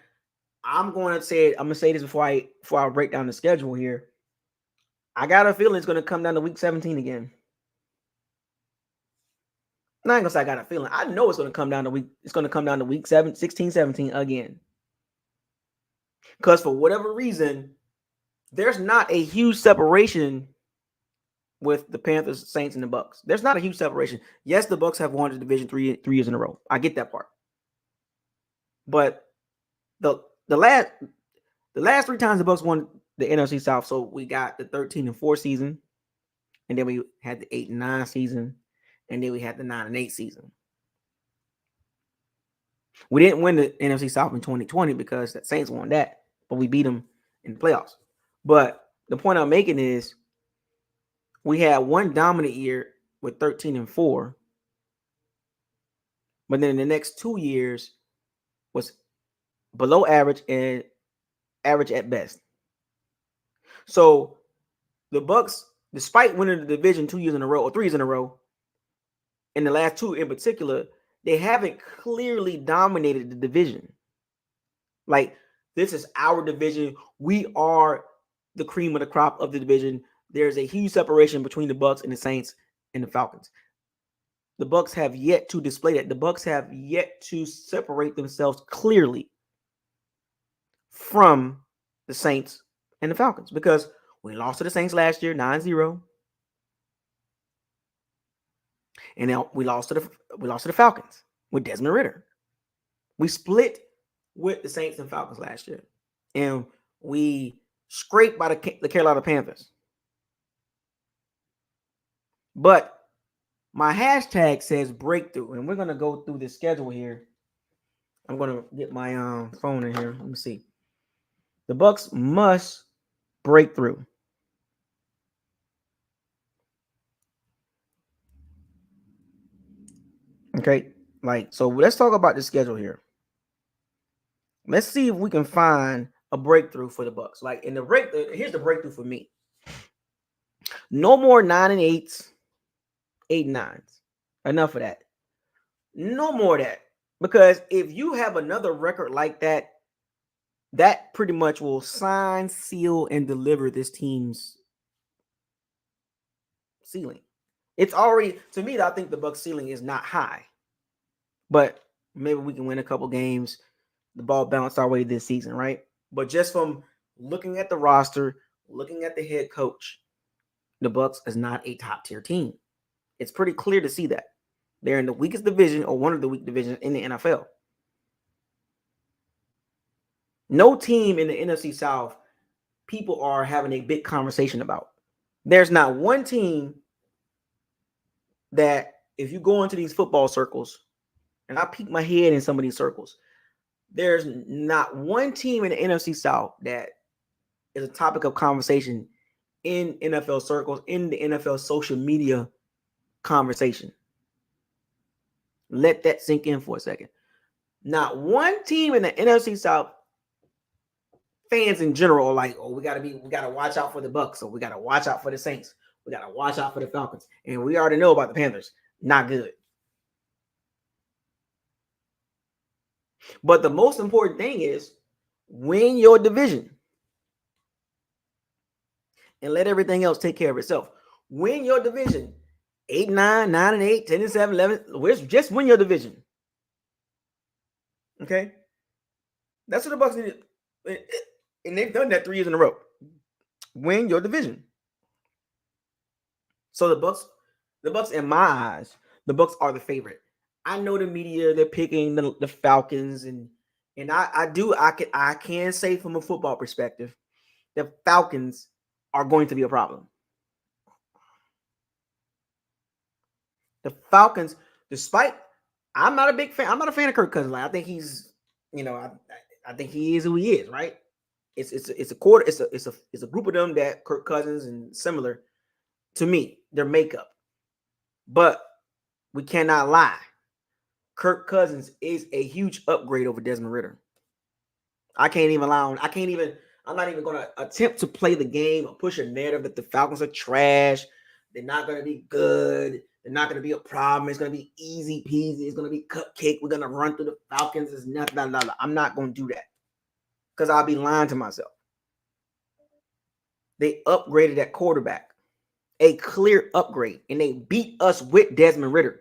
I'm going to say this before I break down the schedule here. I got a feeling it's going to come down to week 17 again. I'm not going to say I got a feeling. I know it's going to come down to week 16, 17 again. Because for whatever reason, there's not a huge separation with the Panthers, Saints, and the Bucs. There's not a huge separation. Yes, the Bucs have won the division three years in a row. I get that part. But the last 3 times the Bucs won the NFC South. So we got the 13-4 season, and then we had the 8-9 season, and then we had the 9-8 season. We didn't win the NFC South in 2020 because the Saints won that, but we beat them in the playoffs. But the point I'm making is we had one dominant year with 13-4, but then the next 2 years was below average and average at best. So the Bucs, despite winning the division 2 years in a row or 3 years in a row, in the last 2 in particular, they haven't clearly dominated the division. Like, this is our division. We are the cream of the crop of the division. There's a huge separation between the Bucs and the Saints and the Falcons. The Bucs have yet to display that. The Bucs have yet to separate themselves clearly from the Saints and the Falcons, because we lost to the Saints last year 9-0. And now we lost to the Falcons with Desmond Ridder. We split with the Saints and Falcons last year, and we scraped by the Carolina Panthers. But my hashtag says breakthrough, and we're gonna go through the schedule here. I'm gonna get my phone in here. Let me see. The Bucs must break through. Okay, so let's talk about the schedule here. Let's see if we can find a breakthrough for the Bucs. Here's the breakthrough for me. No more 9-8s, 8-9s. Enough of that. No more of that. Because if you have another record like that, that pretty much will sign, seal, and deliver this team's ceiling. It's already, to me, I think the Bucs ceiling is not high. But maybe we can win a couple games. The ball bounced our way this season, right? But just from looking at the roster, looking at the head coach, the Bucs is not a top-tier team. It's pretty clear to see that. They're in the weakest division, or one of the weak divisions in the NFL. No team in the NFC South people are having a big conversation about. There's not one team that, if you go into these football circles, and I peek my head in some of these circles, there's not one team in the NFC South that is a topic of conversation in NFL circles, in the NFL social media conversation. Let that sink in for a second. Not one team in the NFC South, fans in general, are like, oh, we gotta watch out for the Bucs, or we gotta watch out for the Saints, we gotta watch out for the Falcons, and we already know about the Panthers. Not good. But the most important thing is win your division and let everything else take care of itself. Win your division. 8-9, 9-8, 10-7, 11. Just win your division. Okay? That's what the Bucs need. And they've done that 3 years in a row. Win your division. So the Bucs, in my eyes, the Bucs are the favorite. I know the media, they're picking the Falcons, and I can say from a football perspective, the Falcons are going to be a problem. The Falcons, despite, I'm not a fan of Kirk Cousins. Like, I think he's, I think he is who he is, right? It's a group of them that Kirk Cousins and similar to me, their makeup. But we cannot lie. Kirk Cousins is a huge upgrade over Desmond Ridder. I'm not even going to attempt to play the game or push a narrative that the Falcons are trash. They're not going to be good. They're not going to be a problem. It's going to be easy peasy. It's going to be cupcake. We're going to run through the Falcons. It's nothing. I'm not going to do that, because I'll be lying to myself. They upgraded that quarterback, a clear upgrade, and they beat us with Desmond Ridder.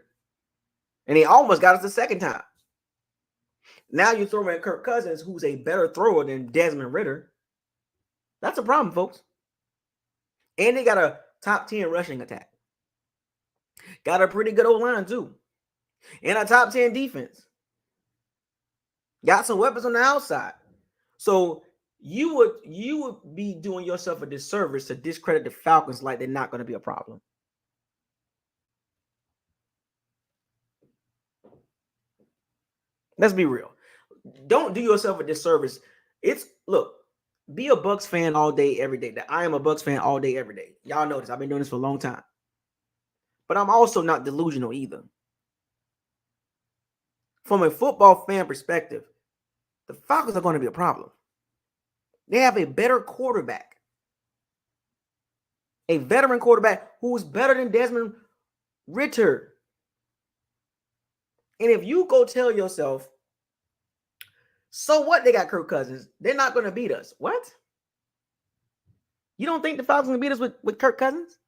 And they almost got us the second time. Now you throw in Kirk Cousins, who's a better thrower than Desmond Ridder. That's a problem, folks. And they got a top 10 rushing attack. Got a pretty good O-line, too. And a top 10 defense. Got some weapons on the outside. So you would be doing yourself a disservice to discredit the Falcons like they're not going to be a problem. Let's be real. Don't do yourself a disservice. Look, be a Bucs fan all day, every day. That I am a Bucs fan all day, every day. Y'all know this. I've been doing this for a long time. But I'm also not delusional either. From a football fan perspective, the Falcons are going to be a problem. They have a better quarterback. A veteran quarterback who's better than Desmond Ritter. And if you go tell yourself, so what, they got Kirk Cousins, they're not going to beat us. What? You don't think the Falcons are going to beat us with Kirk Cousins?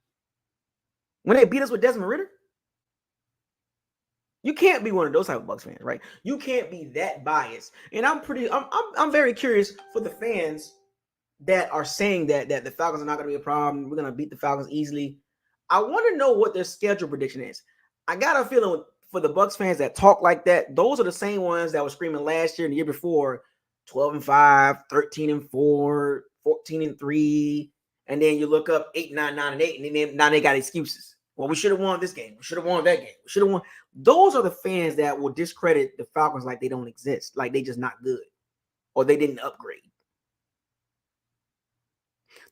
When they beat us with Desmond Ritter? You can't be one of those type of Bucs fans, right? You can't be that biased. And I'm very curious for the fans that are saying that the Falcons are not going to be a problem. We're going to beat the Falcons easily. I want to know what their schedule prediction is. I got a feeling for the Bucs fans that talk like that, those are the same ones that were screaming last year and the year before, 12-5, 13-4, 14-3, and then you look up 8, 9, 9, and 8, and then now they got excuses. Well, we should have won this game. We should have won that game. We should have won. Those are the fans that will discredit the Falcons like they don't exist, like they just not good, or they didn't upgrade.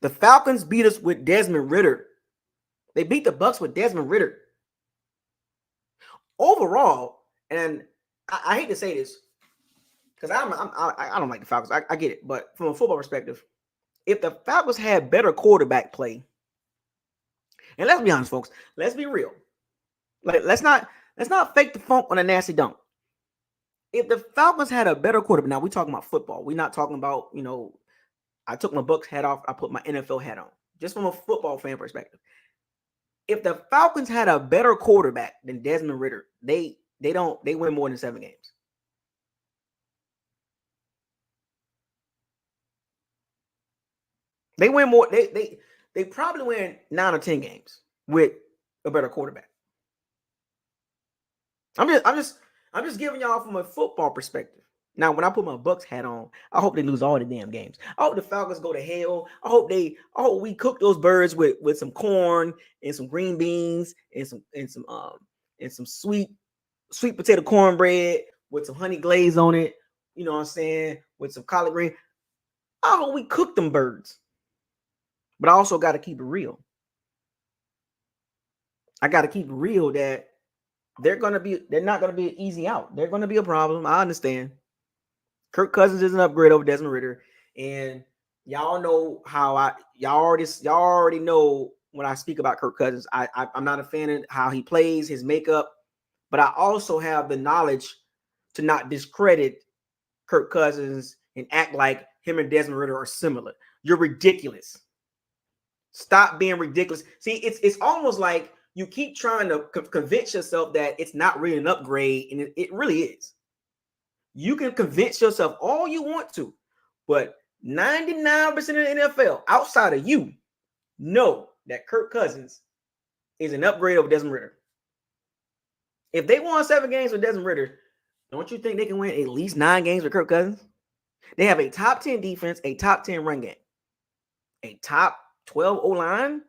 The Falcons beat us with Desmond Ritter. They beat the Bucs with Desmond Ritter. Overall, and I hate to say this because I don't like the Falcons. I get it, but from a football perspective, if the Falcons had better quarterback play, and let's be honest, folks, let's be real. Like let's not fake the funk on a nasty dunk. If the Falcons had a better quarterback, now we're talking about football. We're not talking about, I took my Bucs hat off, I put my NFL hat on. Just from a football fan perspective. If the Falcons had a better quarterback than Desmond Ritter, they win more than 7 games. They win more. They probably win 9 or 10 games with a better quarterback. I'm just giving y'all from a football perspective. Now, when I put my Bucs hat on, I hope they lose all the damn games. I hope the Falcons go to hell. I hope we cook those birds with some corn and some green beans and some sweet potato cornbread with some honey glaze on it. You know what I'm saying? With some collard green. I hope we cook them birds. But I also got to keep it real. I got to keep it real that they're not going to be an easy out. They're going to be a problem. I understand. Kirk Cousins is an upgrade over Desmond Ritter, and y'all know how y'all already know when I speak about Kirk Cousins. I'm not a fan of how he plays, his makeup, but I also have the knowledge to not discredit Kirk Cousins and act like him and Desmond Ritter are similar. You're ridiculous. Stop being ridiculous. See, it's almost like you keep trying to convince yourself that it's not really an upgrade, and it really is. You can convince yourself all you want to, but 99% of the NFL outside of you know that Kirk Cousins is an upgrade over Desmond Ritter. If they won 7 games with Desmond Ritter, don't you think they can win at least 9 games with Kirk Cousins? They have a top 10 defense, a top 10 run game, a top 12 O-line.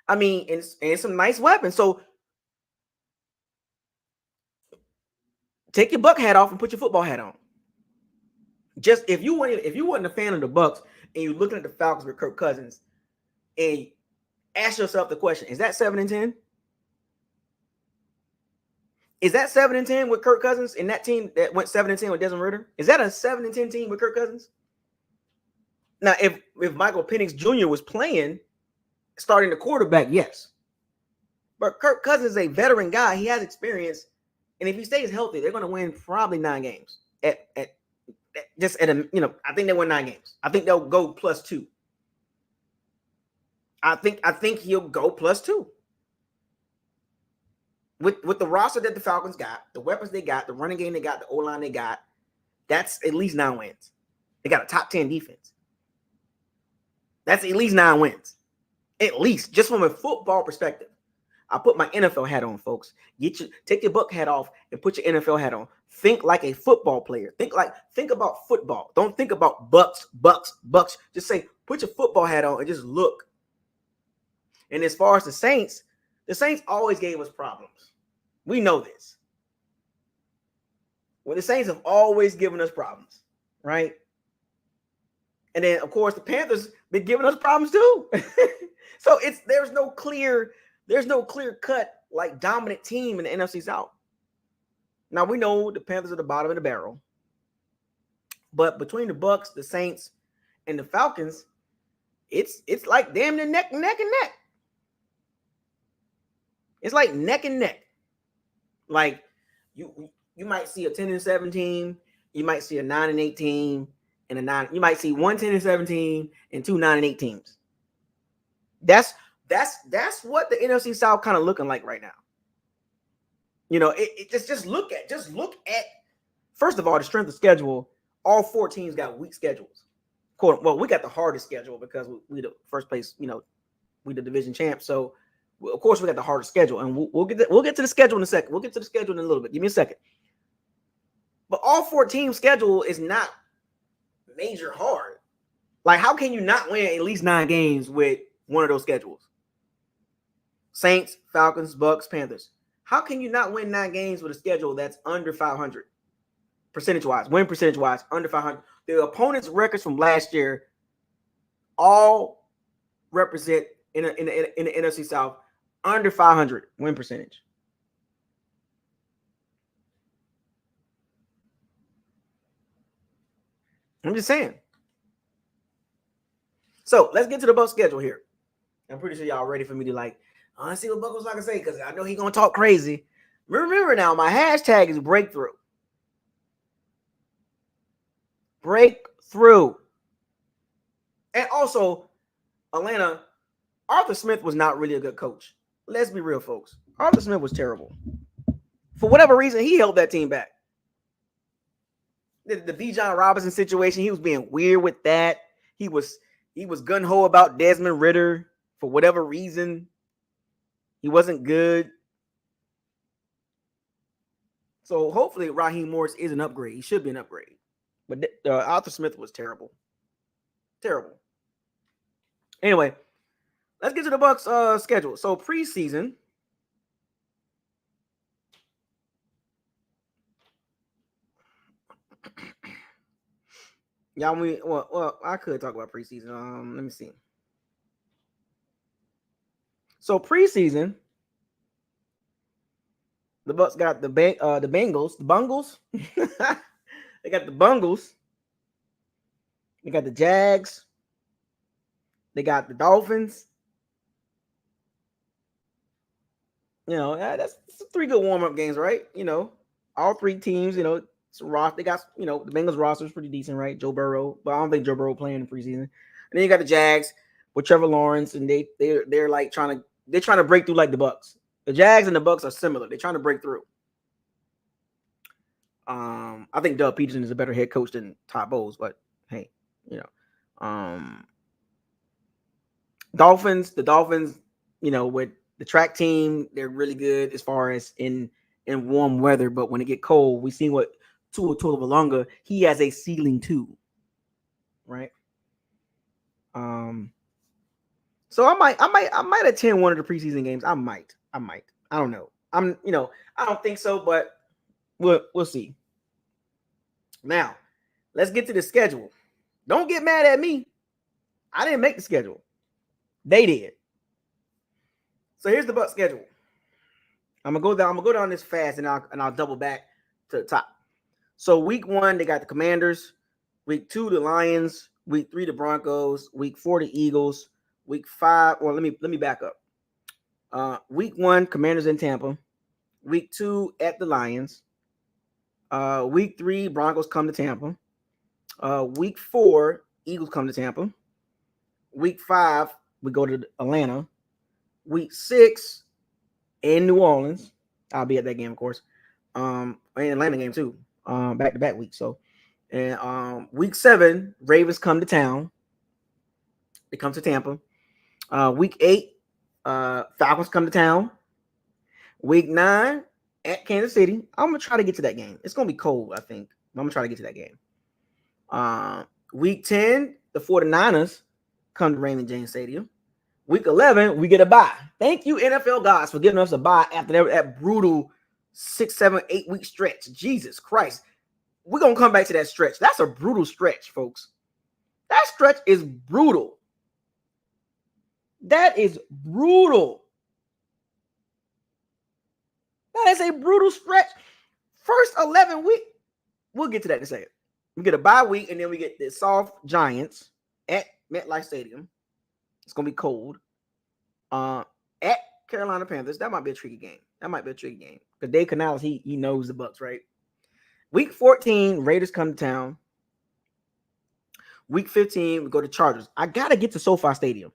I mean, and some nice weapons. So take your Buck hat off and put your football hat on. Just if you wasn't a fan of the Bucs and you're looking at the Falcons with Kirk Cousins, and ask yourself the question: is that 7-10? Is that 7-10 with Kirk Cousins in that team that went 7-10 with Desmond Ritter? Is that a 7-10 team with Kirk Cousins? Now, if Michael Penix Jr. was playing, starting the quarterback, yes. But Kirk Cousins is a veteran guy. He has experience. And if he stays healthy, they're going to win probably 9 games. I think they win 9 games. I think they'll go +2. I think he'll go +2. With the roster that the Falcons got, the weapons they got, the running game they got, the O-line they got, that's at least 9 wins. They got a top 10 defense. That's at least 9 wins. At least, just from a football perspective. I put my NFL hat on, folks. Take your Buck hat off and put your NFL hat on. Think like a football player. Think about football. Don't think about Bucks. Just say, put your football hat on and just look. And as far as the Saints always gave us problems. We know this. Well, the Saints have always given us problems, right? And then, of course, the Panthers been giving us problems too. So there's no clear cut like dominant team in the NFC South. Now we know the Panthers are the bottom of the barrel, but between the Bucs, the Saints, and the Falcons, it's like damn near neck and neck. It's like neck and neck. Like you might see a 10-7 team, you might see a 9-8 team, and a 9. You might see 1 10-7 team and 2 9-8 teams. That's what the NFC South kind of looking like right now. You know, just look at first of all the strength of schedule. All 4 teams got weak schedules. Well, we got the hardest schedule because we the first place. You know, we the division champs. So of course we got the hardest schedule, and we'll get to the schedule in a second. We'll get to the schedule in a little bit. Give me a second. But all 4 teams' schedule is not major hard. Like, how can you not win at least 9 games with one of those schedules? Saints, Falcons, Bucs, Panthers. How can you not win 9 games with a schedule that's under 500 percentage-wise? Win percentage-wise, under 500. The opponents' records from last year all represent in the NFC South under 500 win percentage. I'm just saying. So let's get to the Bucs schedule here. I'm pretty sure y'all ready for me to let's see what BucosLocker say, because I know he's gonna talk crazy. Remember now, my hashtag is breakthrough. Breakthrough. And also, Atlanta, Arthur Smith was not really a good coach. Let's be real, folks. Arthur Smith was terrible. For whatever reason, he held that team back. The Bijan Robinson situation, he was being weird with that. He was gung-ho about Desmond Ridder for whatever reason. He wasn't good. So hopefully Raheem Morris is an upgrade. He should be an upgrade. But Arthur Smith was terrible. Terrible. Anyway, let's get to the Bucs schedule. So preseason. Y'all, well, I could talk about preseason. Let me see. So preseason, the Bucs got the Bengals, the Bungles. They got the Bungles. They got the Jags. They got the Dolphins. You know, that's 3 good warm-up games, right? You know, all 3 teams, you know, they got, you know, the Bengals roster is pretty decent, right? Joe Burrow, but I don't think Joe Burrow playing in preseason. And then you got the Jags with Trevor Lawrence, and they're like trying to break through like the Bucs. The Jags and the Bucs are similar. They're trying to break through. I think Doug Peterson is a better head coach than Todd Bowles, but hey, you know, the Dolphins, you know, with the track team, they're really good as far as in warm weather, but when it get cold, we see what Tua Tagovailoa, he has a ceiling too, right? So I might attend one of the preseason games. I might. I don't know. I don't think so, but we'll see. Now, let's get to the schedule. Don't get mad at me. I didn't make the schedule. They did. So here's the Bucs schedule. I'm gonna go down this fast, and I'll double back to the top. So week 1, they got the Commanders. Week 2, the Lions. Week 3, the Broncos. Week 4, the Eagles. Week 5. Well, let me back up. Week 1, Commanders in Tampa. Week 2, at the Lions. Week 3, Broncos come to Tampa. Week 4, Eagles come to Tampa. Week 5, we go to Atlanta. Week 6, in New Orleans. I'll be at that game, of course. And Atlanta game too. Back-to-back week. So, and week 7, Ravens come to town. They come to Tampa. Week 8, Falcons come to town. Week 9 at Kansas City. I'm gonna try to get to that game. It's gonna be cold, I think. I'm gonna try to get to that game. Week 10, the 49ers come to Raymond James Stadium. Week 11, we get a bye. Thank you, NFL gods, for giving us a bye after that brutal 6, 7, 8 week stretch. Jesus Christ. We're going to come back to that stretch. That's a brutal stretch, folks. That stretch is brutal. That is brutal. That is a brutal stretch. First 11 weeks. We'll get to that in a second. We get a bye week, and then we get the soft Giants at MetLife Stadium. It's going to be cold. At Carolina Panthers. That might be a tricky game. Because Dave Canales, he knows the Bucs, right? Week 14, Raiders come to town. Week 15, we go to Chargers. I got to get to SoFi Stadium.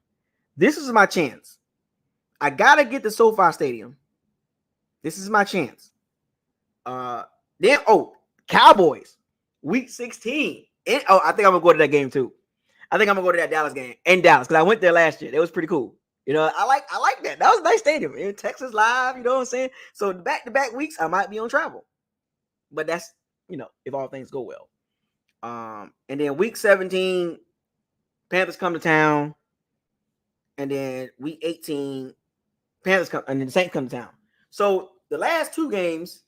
This is my chance. I got to get to SoFi Stadium. This is my chance. Then, Cowboys. Week 16. I think I'm going to go to that game too. I think I'm going to go to that Dallas game. In Dallas, because I went there last year. It was pretty cool. You know, I like that. That was a nice stadium. In Texas live, you know what I'm saying? So back-to-back weeks, I might be on travel. But that's, if all things go well. And then week 17, Panthers come to town. And then week 18, Panthers come, and then the Saints come to town. So the last 2 games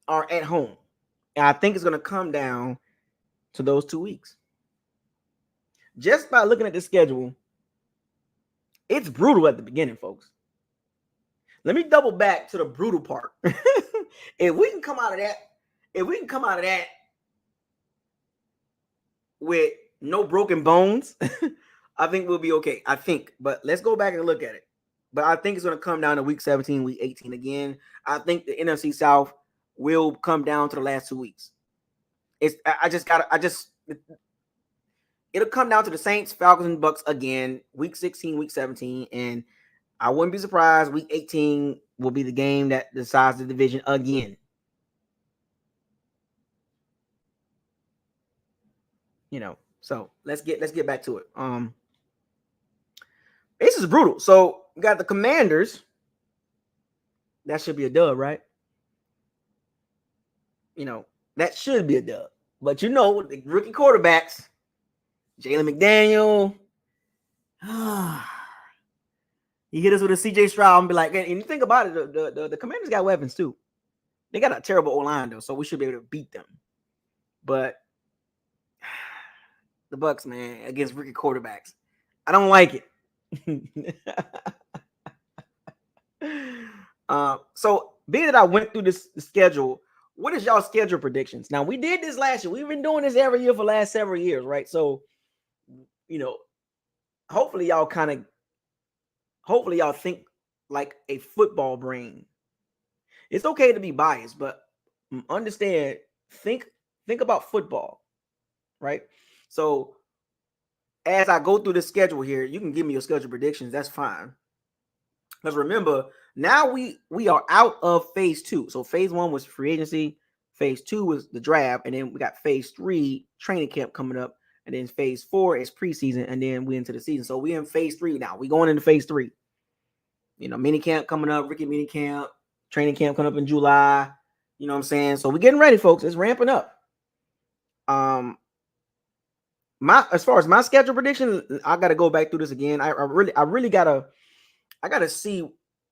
are at home. And I think it's going to come down to those 2 weeks. Just by looking at the schedule, it's brutal at the beginning, folks. Let me double back to the brutal part. If we can come out of that with no broken bones, I think we'll be okay. But let's go back and look at it. But I think it's going to come down to week 17, week 18 again. I think the NFC South will come down to the last 2 weeks. It'll come down to the Saints, Falcons, and Bucs again, week 16, week 17, and I wouldn't be surprised. Week 18 will be the game that decides the division again. So let's get back to it. This is brutal. So we got the Commanders. That should be a dub, right? That should be a dub. But the rookie quarterbacks, Jalen McDaniel. He hit us with a CJ Stroud and be like, and you think about it, the Commanders got weapons too. They got a terrible O-line though, so we should be able to beat them. But the Bucs, man, against rookie quarterbacks, I don't like it. So being that I went through the schedule, what is y'all schedule predictions? Now, we did this last year. We've been doing this every year for the last several years, right? So, hopefully y'all think like a football brain. It's okay to be biased, but understand, think about football, right? So as I go through the schedule here, you can give me your schedule predictions. That's fine. Because remember, now we are out of phase 2. So phase 1 was free agency. Phase 2 was the draft. And then we got phase 3 training camp coming up. And then phase 4 is preseason. And then we into the season. So we in phase 3 now. We going into phase 3. Mini camp coming up, rookie mini camp, training camp coming up in July. You know what I'm saying? So we're getting ready, folks. It's ramping up. As far as my schedule prediction, I gotta go back through this again. I really gotta see,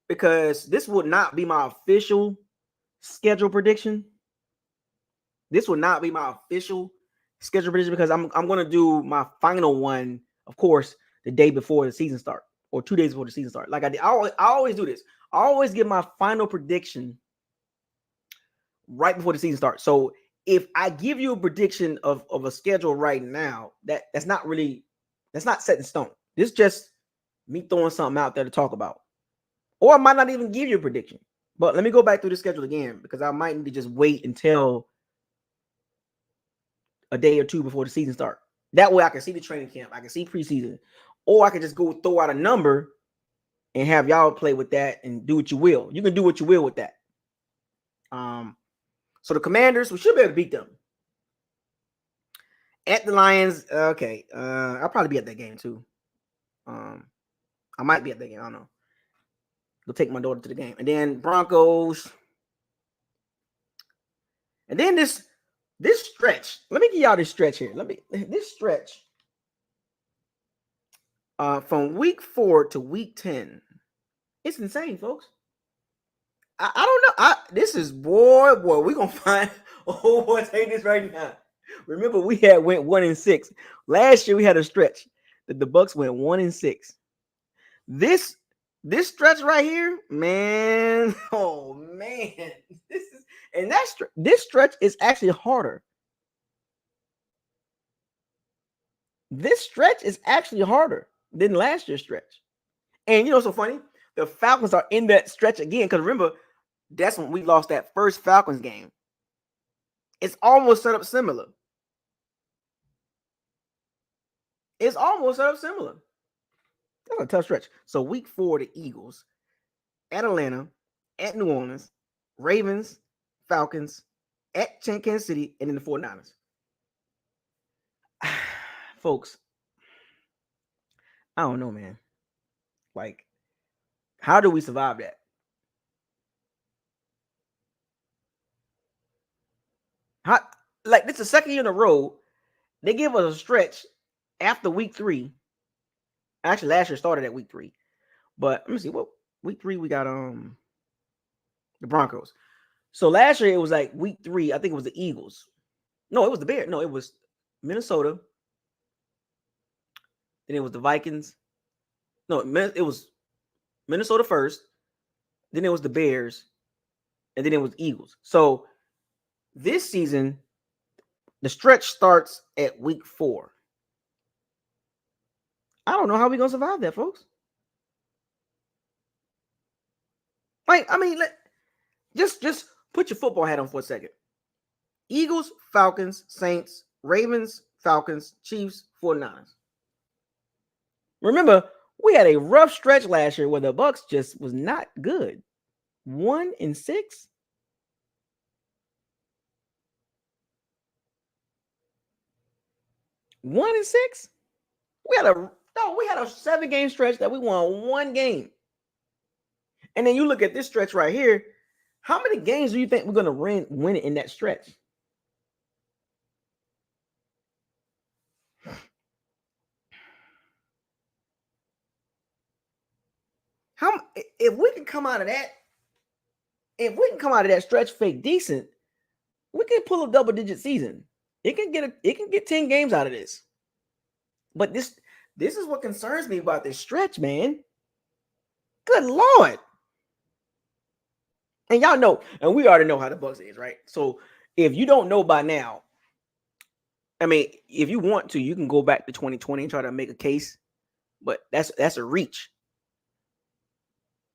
because this would not be my official schedule prediction. This would not be my official schedule prediction, because I'm gonna do my final one, of course, the day before the season start, or 2 days before the season start. Like I always do this. I always give my final prediction right before the season starts. So if I give you a prediction of a schedule right now, that's not set in stone. This is just me throwing something out there to talk about. Or I might not even give you a prediction. But let me go back through the schedule again, because I might need to just wait until a day or two before the season starts. That way I can see the training camp, I can see preseason, or I can just go throw out a number and have y'all play with that and do what you will. You can do what you will with that. So the Commanders, we should be able to beat them. At the Lions, okay. I'll probably be at that game too. I might be at that game. I don't know. Go take my daughter to the game. And then Broncos. And then this stretch. Let me give y'all this stretch here. This stretch. From week 4 to week 10. It's insane, folks. I don't know. This is boy. We're gonna find take this right now. Remember, we went 1-6. Last year we had a stretch that the Bucs went 1-6. This stretch right here, man. Oh man. This stretch is actually harder. This stretch is actually harder than last year's stretch. And you know what's so funny? The Falcons are in that stretch again. Because remember, that's when we lost that first Falcons game. It's almost set up similar. That's a tough stretch. So week 4, the Eagles, at Atlanta, at New Orleans, Ravens, Falcons, at Kansas City, and then the 49ers. Folks, I don't know, man. Like, how do we survive that? This is the second year in a row they give us a stretch after week 3. Actually, last year started at week 3. But let me see. What week 3 we got the Broncos. So last year it was like week 3. I think it was the Eagles. No, it was the Bears. No, it was Minnesota. Then it was the Vikings. No, it was Minnesota first. Then it was the Bears. And then it was Eagles. So this season, the stretch starts at week 4. I don't know how we're going to survive that, folks. Just put your football hat on for a second. Eagles, Falcons, Saints, Ravens, Falcons, Chiefs, 49ers. Remember, we had a rough stretch last year where the Bucs just was not good. 1-6. We had a 7-game stretch that we won 1 game. And then you look at this stretch right here. How many games do you think we're going to win in that stretch? If we can come out of that stretch fake decent, we can pull a double-digit season. It can get 10 games out of this. But this is what concerns me about this stretch, man. Good Lord. And y'all know, and we already know how the Bucs is, right? So if you don't know by now, I mean, if you want to, you can go back to 2020 and try to make a case, but that's a reach.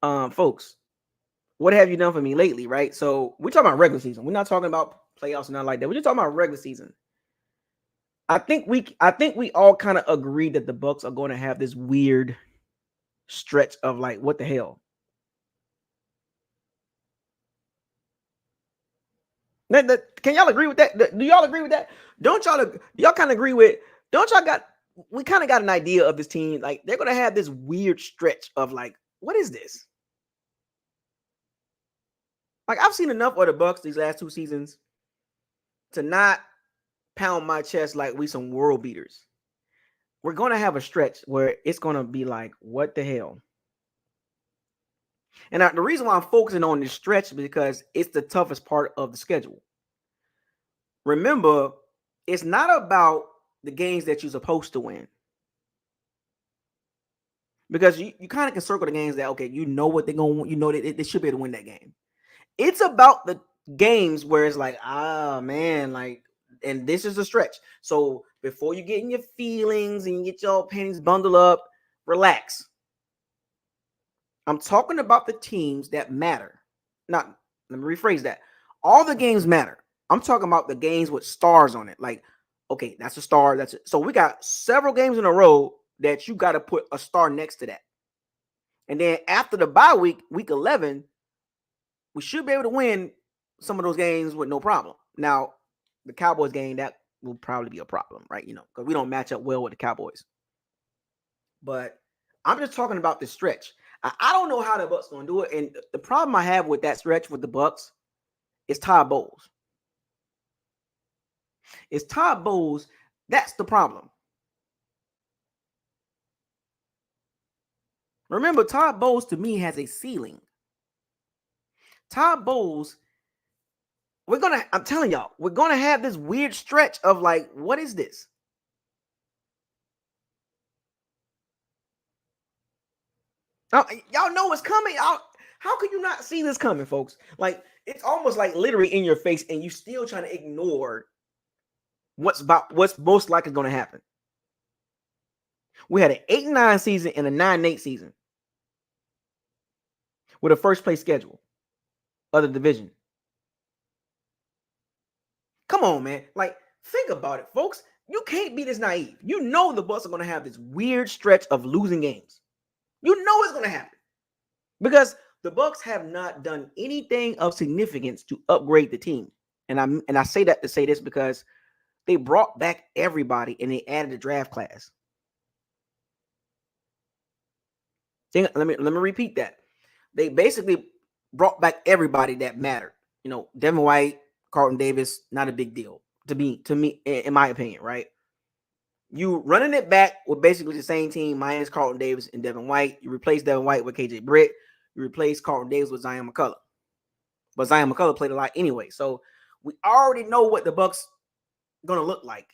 Folks, what have you done for me lately, right? So we're talking about regular season. We're not talking about playoffs and nothing like that. We're just talking about regular season. I think we all kind of agree that the Bucs are going to have this weird stretch of like, what the hell? Can y'all agree with that? Do y'all agree with that? Do y'all kind of agree with? We kind of got an idea of this team. Like, they're going to have this weird stretch of like, what is this? Like, I've seen enough of the Bucs these last 2 seasons to not pound my chest like we some world beaters. We're going to have a stretch where it's going to be like, what the hell? And the reason why I'm focusing on this stretch is because it's the toughest part of the schedule. Remember, it's not about the games that you're supposed to win. Because you kind of can circle the games that, okay, you know what they're going to want. You know that they should be able to win that game. It's about the games where it's like, man, like, and this is a stretch. So before you get in your feelings and you get your panties bundled up, relax. I'm talking about the teams that matter. Let me rephrase that. All the games matter. I'm talking about the games with stars on it. Like, okay, that's a star. That's it. So we got several games in a row that you got to put a star next to that. And then after the bye week, week 11, we should be able to win some of those games with no problem. Now, the Cowboys game, that will probably be a problem, right? Because we don't match up well with the Cowboys. But I'm just talking about this stretch. I don't know how the Bucs going to do it. And the problem I have with that stretch with the Bucs is Todd Bowles. It's Todd Bowles. That's the problem. Remember, Todd Bowles to me has a ceiling. Todd Bowles, I'm telling y'all, we're going to have this weird stretch of like, what is this? Y'all know what's coming. How can you not see this coming, folks? Like, it's almost like literally in your face, and you still trying to ignore what's most likely going to happen. We had an 8-9 season and a 9-8 season with a first place schedule of the division. Come on, man. Like, think about it, folks. You can't be this naive. You know the Bucs are going to have this weird stretch of losing games. You know it's going to happen because the Bucs have not done anything of significance to upgrade the team. And I say that to say this because they brought back everybody and they added a draft class. Let me repeat that. They basically brought back everybody that mattered. You know, Devin White, Carlton Davis, not a big deal to me, in my opinion, right? You running it back with basically the same team minus Carlton Davis and Devin White. You replace Devin White with KJ Britt. You replace Carlton Davis with Zion McCullough. But Zion McCullough played a lot anyway. So we already know what the Bucs going to look like.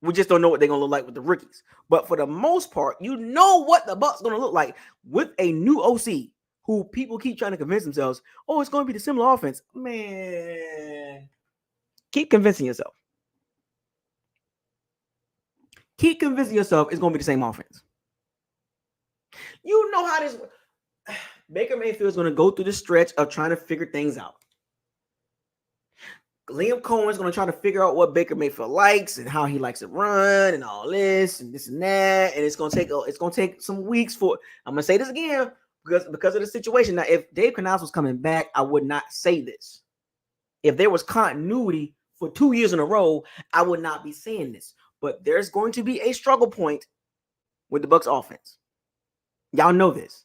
We just don't know what they're going to look like with the rookies. But for the most part, you know what the Bucs going to look like with a new OC who people keep trying to convince themselves, oh, it's going to be the similar offense. Man, keep convincing yourself. Keep convincing yourself it's going to be the same offense. You know how this Baker Mayfield is going to go through the stretch of trying to figure things out. Liam Cohen is going to try to figure out what Baker Mayfield likes and how he likes to run and all this and that. And it's going to take some weeks for. I'm going to say this again because of the situation. Now, if Dave Canales was coming back, I would not say this. If there was continuity for 2 years in a row, I would not be saying this. But there's going to be a struggle point with the Bucs offense. Y'all know this.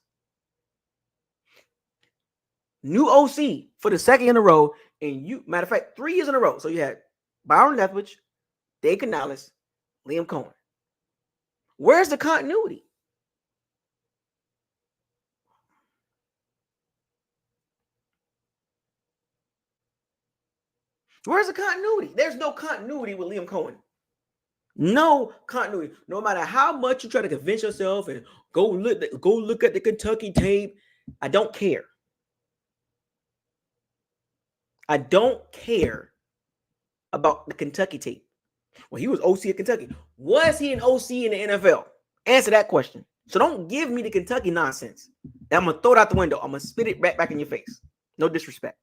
New OC for the second in a row, and matter of fact, 3 years in a row. So you had Byron Leftwich, Dave Canales, Liam Cohen. Where's the continuity? Where's the continuity? There's no continuity with Liam Cohen. No continuity. No matter how much you try to convince yourself and go look at the Kentucky tape, I don't care. I don't care about the Kentucky tape. Well, he was OC at Kentucky. Was he an OC in the NFL? Answer that question. So don't give me the Kentucky nonsense. I'm going to throw it out the window. I'm going to spit it right back in your face. No disrespect.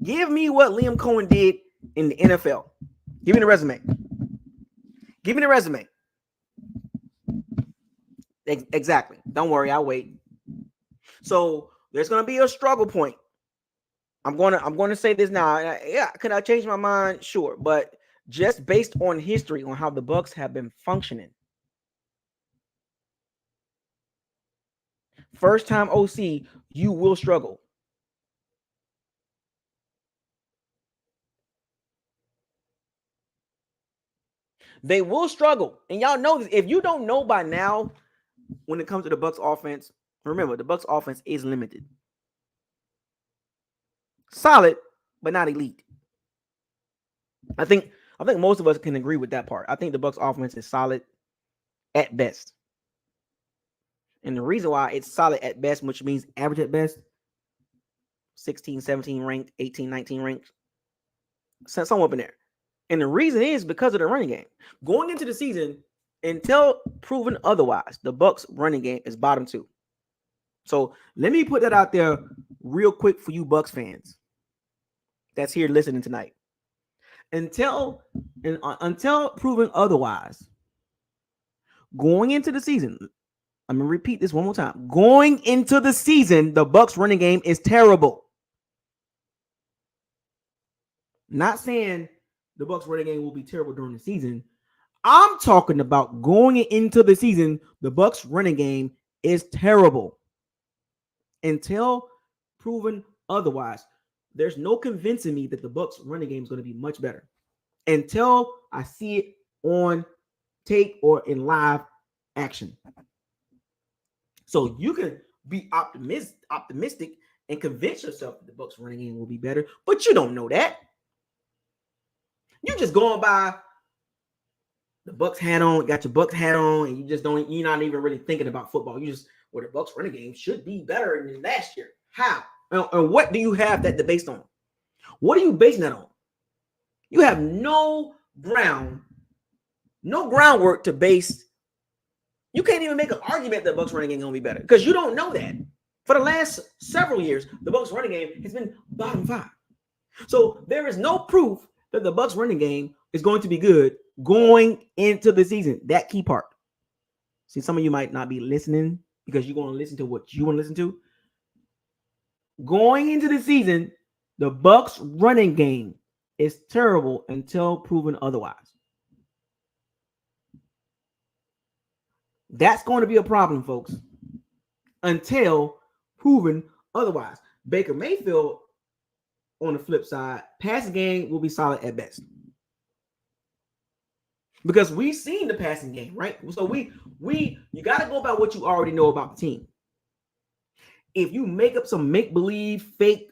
Give me what Liam Cohen did in the NFL. Give me the resume. Give me the resume. Exactly. Don't worry, I'll wait. So there's going to be a struggle point. I'm going to say this now. Yeah, could I change my mind? Sure, but just based on history on how the Bucs have been functioning. First time OC, you will struggle. They will struggle. And y'all know this. If you don't know by now, when it comes to the Bucs offense, remember, the Bucs offense is limited. Solid, but not elite. I think most of us can agree with that part. I think the Bucs offense is solid at best. And the reason why it's solid at best, which means average at best, 16, 17 ranked, 18, 19 ranked, somewhere up in there. And the reason is because of the running game. Going into the season, until proven otherwise, the Bucs running game is bottom 2. So let me put that out there real quick for you Bucs fans that's here listening tonight. Until proven otherwise, going into the season, I'm going to repeat this one more time. Going into the season, the Bucs running game is terrible. Not saying the Bucs running game will be terrible during the season. I'm talking about going into the season, the Bucs running game is terrible. Until proven otherwise, there's no convincing me that the Bucs running game is going to be much better until I see it on tape or in live action. So you can be optimistic and convince yourself that the Bucs running game will be better, but you don't know that. You're just going by the Bucs hat on, got your Bucs hat on, and you're not even really thinking about football. You just, well, the Bucs running game should be better than last year. How? And what do you have that based on? What are you basing that on? You have no groundwork to base. You can't even make an argument that the Bucs running game is going to be better because you don't know that. For the last several years, the Bucs running game has been bottom 5. So there is no proof that the Bucs running game is going to be good going into the season. That key part. See, some of you might not be listening because you're going to listen to what you want to listen to. Going into the season, the Bucs running game is terrible until proven otherwise. That's going to be a problem, folks, until proven otherwise. Baker Mayfield, on the flip side, passing game will be solid at best. Because we've seen the passing game, right? So you got to go by what you already know about the team. If you make up some make-believe, fake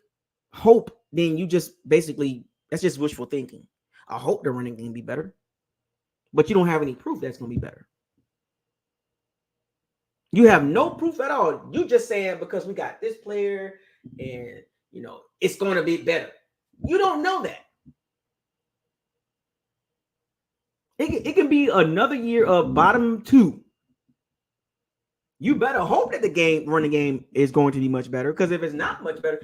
hope, then you just basically, that's just wishful thinking. I hope the running game be better, but you don't have any proof that's going to be better. You have no proof at all. You just saying because we got this player and, it's going to be better. You don't know that. It can be another year of bottom 2. You better hope that the running game is going to be much better, because if it's not much better,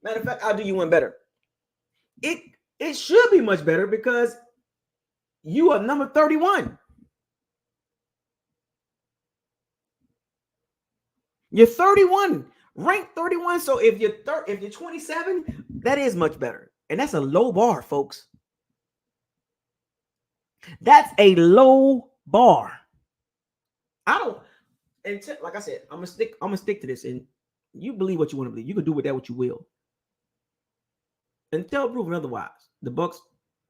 matter of fact, I'll do you one better. It should be much better because you are number 31. You're 31, ranked 31. So if you're 27, that is much better, and that's a low bar, folks. That's a low bar. Like I said, I'm gonna stick to this, and you believe what you want to believe. You can do with that what you will. Until proven otherwise, the Bucs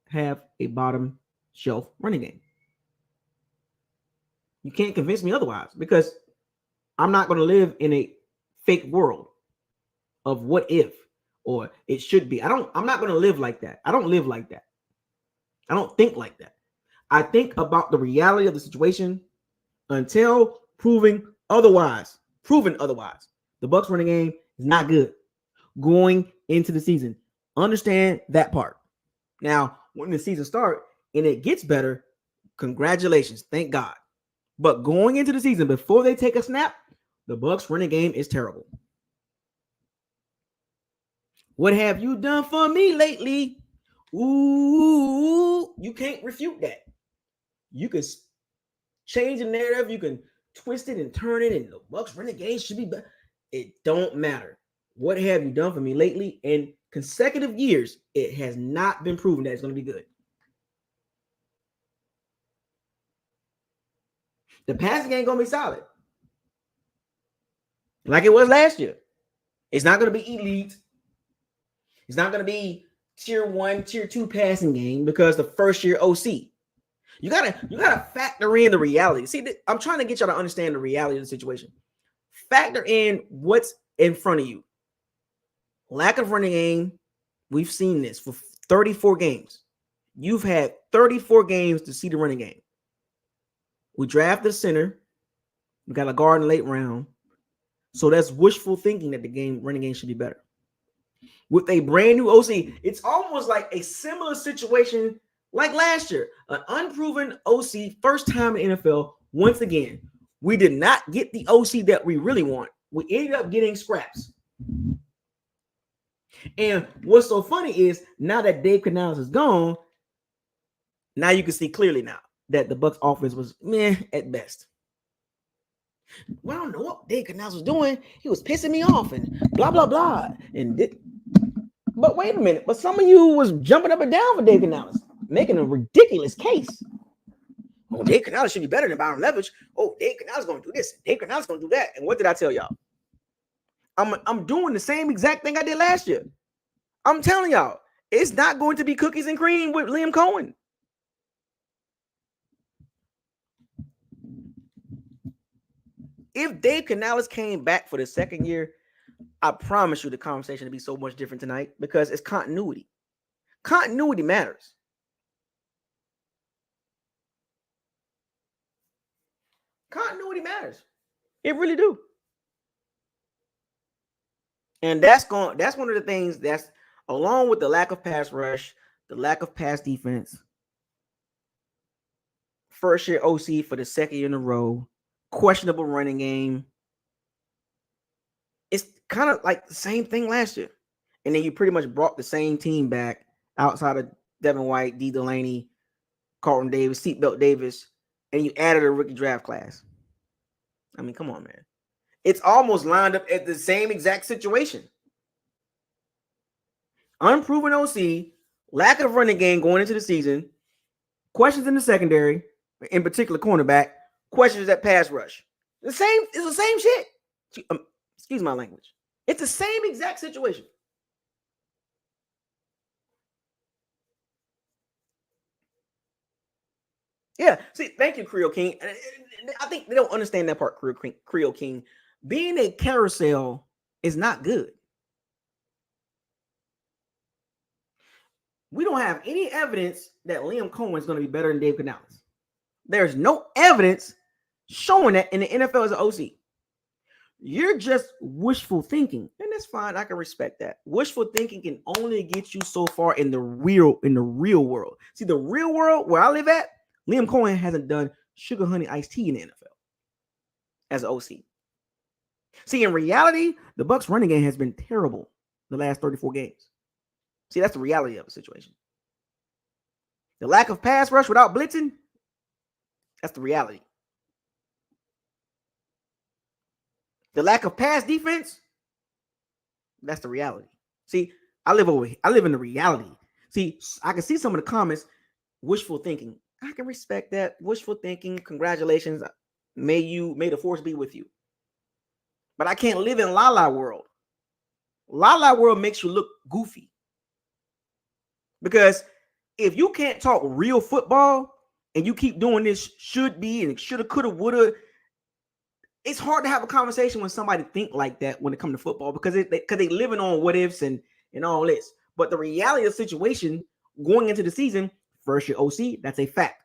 have a bottom shelf running game. You can't convince me otherwise, because I'm not going to live in a fake world of what if or it should be. I'm not going to live like that. I don't live like that. I don't think like that. I think about the reality of the situation until proven otherwise. The Bucs running game is not good going into the season. Understand that part. Now, when the season starts and it gets better, congratulations. Thank God. But going into the season, before they take a snap, the Bucs running game is terrible. What have you done for me lately? Ooh, you can't refute that. You can change the narrative. You can twist it and turn it, and the Bucs running game should be better. It don't matter. What have you done for me lately? In consecutive years, it has not been proven that it's going to be good. The passing game going to be solid, like it was last year. It's not going to be elite. It's not going to be tier 1, tier 2 passing game, because the first year OC. You gotta factor in the reality. See, I'm trying to get y'all to understand the reality of the situation. Factor in what's in front of you. Lack of running game. We've seen this for 34 games. You've had 34 games to see the running game. We drafted a center. We got a guard in the late round. So that's wishful thinking that the running game should be better. With a brand new OC, it's almost like a similar situation like last year. An unproven OC, first time in NFL. Once again, we did not get the OC that we really want. We ended up getting scraps. And what's so funny is, now that Dave Canales is gone, now you can see clearly now that the Bucs offense was meh at best. Well, I don't know what Dave Canales was doing. He was pissing me off and blah, blah, blah. But wait a minute. But some of you was jumping up and down for Dave Canales, making a ridiculous case. Oh, Dave Canales should be better than Byron Leftwich. Oh, Dave Canales going to do this. Dave Canales going to do that. And what did I tell y'all? I'm doing the same exact thing I did last year. I'm telling y'all, it's not going to be cookies and cream with Liam Cohen. If Dave Canales came back for the second year, I promise you the conversation would be so much different tonight because it's continuity. Continuity matters. Continuity matters. It really do. And that's one of the things that's along with the lack of pass rush, the lack of pass defense, first year OC for the second year in a row, questionable running game. It's kind of like the same thing last year. And then you pretty much brought the same team back outside of Devin White, D. Delaney, Carlton Davis, Seatbelt Davis, and you added a rookie draft class. I mean, come on, man. It's almost lined up at the same exact situation. Unproven OC, lack of running game going into the season, questions in the secondary, in particular cornerback, questions at pass rush. It's the same shit. Excuse my language. It's the same exact situation. Yeah. See, thank you, Creole King. I think they don't understand that part, Creole King. Being a carousel is not good. We don't have any evidence that Liam Cohen is going to be better than Dave Canales. There's no evidence showing that in the NFL as an OC. You're just wishful thinking, and that's fine. I can respect that. Wishful thinking can only get you so far in the real world. See, the real world where I live at, Liam Cohen hasn't done sugar honey iced tea in the NFL as an OC. See, in reality, the Bucs running game has been terrible the last 34 games. See, that's the reality of the situation. The lack of pass rush without blitzing, that's the reality. The lack of pass defense, that's the reality. See, I live in the reality. See, I can see some of the comments, wishful thinking. I can respect that. Wishful thinking, congratulations. May the force be with you. But I can't live in La La world. La La world makes you look goofy. Because if you can't talk real football and you keep doing this should be and shoulda, coulda, woulda, it's hard to have a conversation when somebody think like that when it comes to football because they living on what ifs and all this. But the reality of the situation going into the season, first year OC, that's a fact.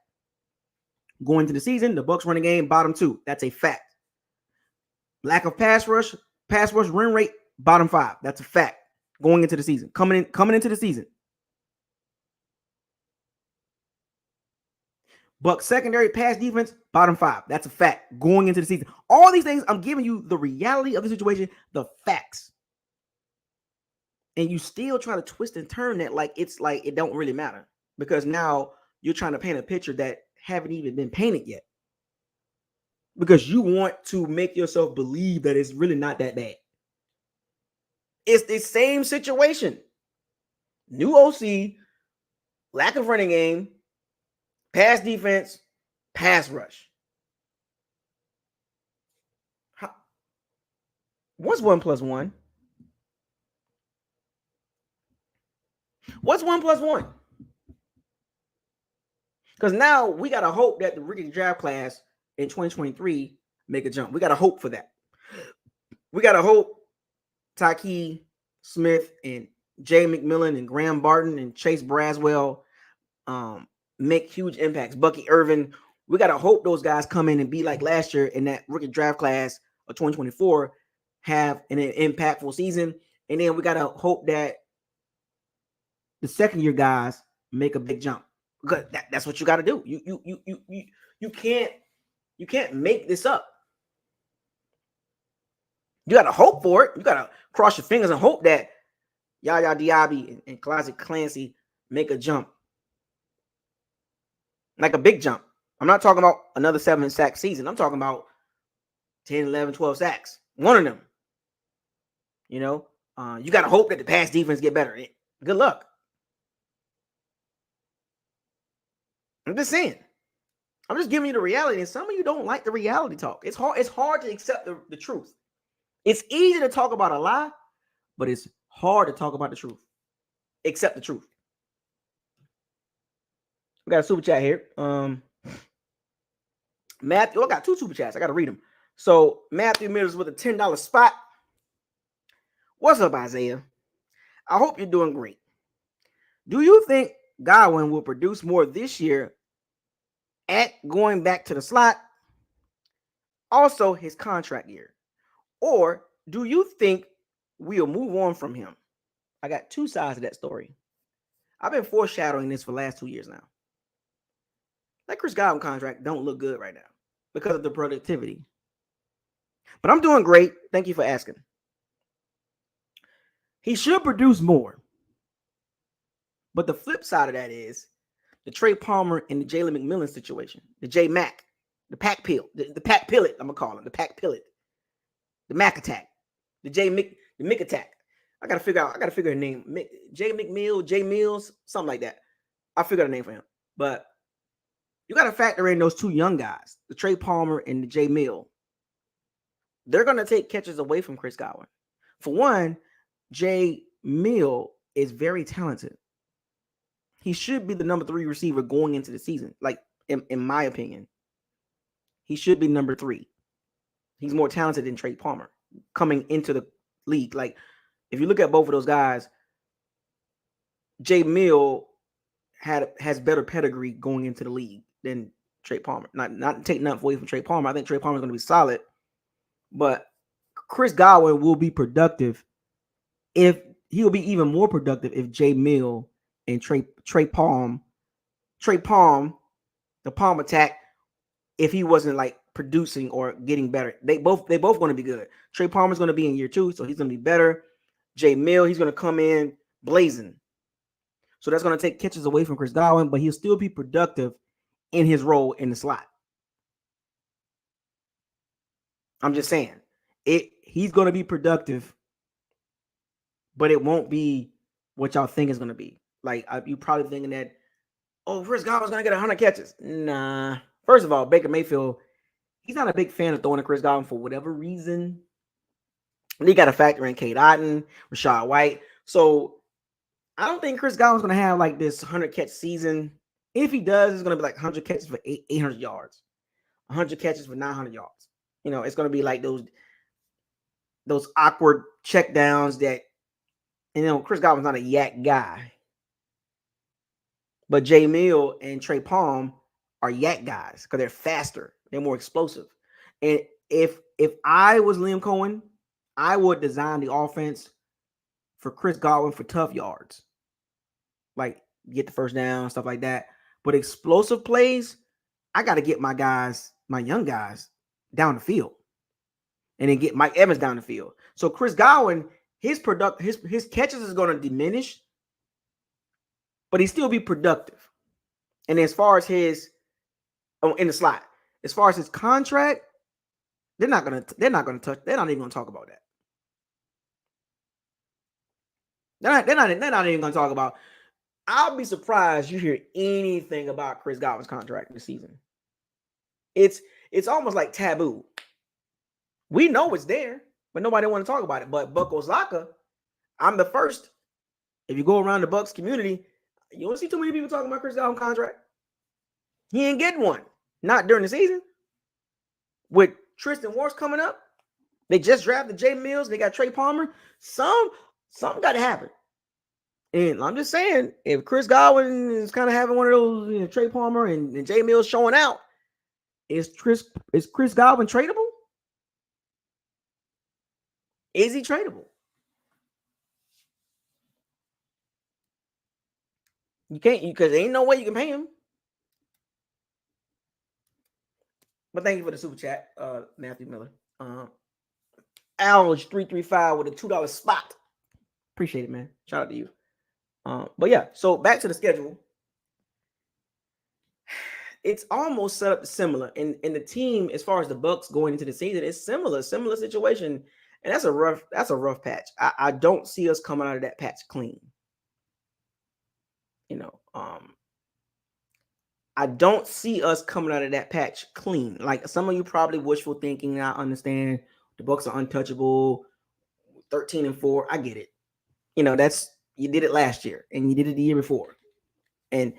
Going into the season, the Bucs running game bottom 2, that's a fact. Lack of pass rush run rate bottom 5, that's a fact. Going into the season, coming into the season. Bucs secondary pass defense, bottom 5. That's a fact going into the season. All these things, I'm giving you the reality of the situation, the facts. And you still try to twist and turn that like it's like it don't really matter. Because now you're trying to paint a picture that haven't even been painted yet. Because you want to make yourself believe that it's really not that bad. It's the same situation. New OC, lack of running game, pass defense, pass rush. What's 1 + 1? What's 1 + 1? Because now we got to hope that the rookie draft class in 2023 make a jump. We got to hope for that. We got to hope Tyke Smith and Jay McMillan and Graham Barton and Chase Braswell make huge impacts. Bucky Irvin, we got to hope those guys come in and be like last year in that rookie draft class of 2024, have an impactful season. And then we got to hope that the second year guys make a big jump. Because that's what you got to do. You can't make this up. You got to hope for it. You got to cross your fingers and hope that Yaya Diaby and Classic Clancy make a jump. Like a big jump. I'm not talking about another 7-sack season. I'm talking about 10, 11, 12 sacks. One of them. You got to hope that the pass defense get better. Good luck. I'm just saying. I'm just giving you the reality, and some of you don't like the reality talk. It's hard to accept the truth. It's easy to talk about a lie, but it's hard to talk about the truth. Accept the truth. We got a super chat here. Matthew, I got 2 super chats. I got to read them. So Matthew Mills with a $10 spot. What's up, Isaiah? I hope you're doing great. Do you think Godwin will produce more this year at going back to the slot? Also, his contract year. Or do you think we'll move on from him? I got 2 sides of that story. I've been foreshadowing this for the last 2 years now. That Chris Godwin contract don't look good right now because of the productivity. But I'm doing great. Thank you for asking. He should produce more. But the flip side of that is the Trey Palmer and the Jalen McMillan situation. The J Mac, the Pack Pill, the Pack Pillet, I'm going to call him. The Pack Pillet. The Mac Attack. The Mick Attack. I gotta figure a name. J McMill, J Mills, something like that. I'll figure out a name for him. But you gotta factor in those 2 young guys, the Trey Palmer and the J Mill. They're gonna take catches away from Chris Godwin. For one, J Mill is very talented. He should be the number 3 receiver going into the season. Like in my opinion, he should be number 3. He's more talented than Trey Palmer coming into the league. Like, if you look at both of those guys, J Mill has better pedigree going into the league than Trey Palmer. Not taking nothing away from Trey Palmer. I think Trey Palmer is going to be solid, but Chris Godwin will be productive if he'll be even more productive if J Mill and Trey Palm, the Palm Attack, if he wasn't like producing or getting better. They both going to be good. Trey Palmer's going to be in year 2, so he's going to be better. J Mill, he's going to come in blazing. So that's going to take catches away from Chris Godwin, but he'll still be productive in his role in the slot. I'm just saying, he's going to be productive, but it won't be what y'all think is going to be. Like, you probably thinking that, oh, Chris Godwin's going to get 100 catches. Nah. First of all, Baker Mayfield, he's not a big fan of throwing to Chris Godwin for whatever reason. And you got to factor in Cade Otton, Rashad White. So I don't think Chris Godwin's going to have like this 100-catch season. If he does, it's going to be like 100 catches for 800 yards, 100 catches for 900 yards. You know, it's going to be like those awkward check downs that, you know, Chris Godwin's not a yak guy. But J Mill and Trey Palm are yak guys because they're faster. They're more explosive. And if I was Liam Cohen, I would design the offense for Chris Godwin for tough yards. Like get the first down, stuff like that. But explosive plays, I got to get my guys, my young guys, down the field. And then get Mike Evans down the field. So Chris Godwin, his catches is going to diminish, but he still be productive. And as far as his in the slot, as far as his contract, they're not even going to talk about that. They're not even going to talk about. I'll be surprised you hear anything about Chris Godwin's contract this season. It's almost like taboo. We know it's there, but nobody want to talk about it. But BucosLocker, I'm the first. If you go around the Bucs community, you don't see too many people talking about Chris Godwin's contract. He ain't getting one. Not during the season. With Tristan Wirfs coming up, they just drafted J Mills. They got Trey Palmer. Something got to happen. And I'm just saying, if Chris Godwin is kind of having one of those, you know, Trey Palmer and J Mills showing out, is Chris Godwin tradable? Is he tradable? You can't, because there ain't no way you can pay him. But thank you for the super chat, Matthew Miller. Alge335 with a $2 spot. Appreciate it, man. Shout out to you. But yeah, so back to the schedule. It's almost set up similar. And the team, as far as the Bucs going into the season, it's similar situation. And that's a rough patch. I don't see us coming out of that patch clean. You know, I don't see us coming out of that patch clean. Like some of you probably wishful thinking. I understand the Bucs are untouchable, 13-4. I get it. That's you did it last year and you did it the year before. And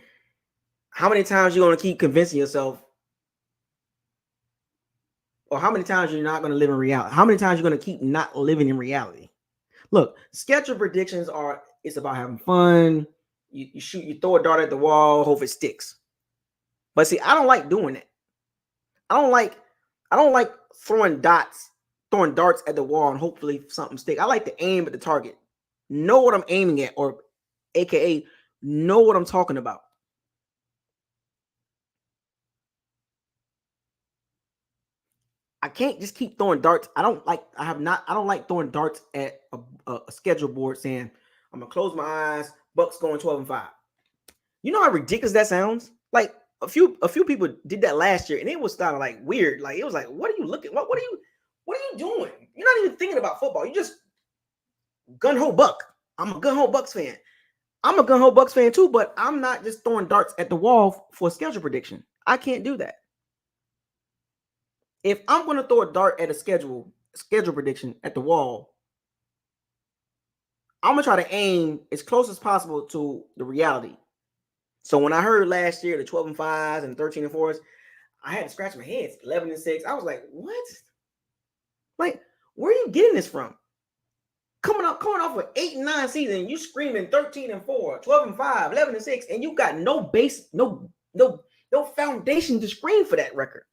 how many times you're going to keep convincing yourself, or how many times you're not going to live in reality? How many times you're going to keep not living in reality? Look, schedule predictions it's about having fun. You throw a dart at the wall, hope it sticks. But see, I don't like doing that. I don't like throwing darts at the wall and hopefully something stick. I like to aim at the target. Know what I'm aiming at, or AKA know what I'm talking about. I can't just keep throwing darts. I don't like throwing darts at a schedule board saying, I'm gonna close my eyes, Bucs going 12-5. You know how ridiculous that sounds? Like a few people did that last year, and it was kind of like weird. Like it was like, what are you looking? What are you doing? You're not even thinking about football. You just gun-ho Buck. I'm a gun-ho Bucs fan. I'm a gun-ho Bucs fan too, but I'm not just throwing darts at the wall for a schedule prediction. I can't do that. If I'm going to throw a dart at a schedule prediction at the wall, I'm going to try to aim as close as possible to the reality. So when I heard last year the 12-5s and 13-4s, I had to scratch my head. 11-6. I was like, what? Like, where are you getting this from? Coming off an 8-9 season, you screaming 13-4, 12-5, 11-6, and you got no base, no foundation to scream for that record.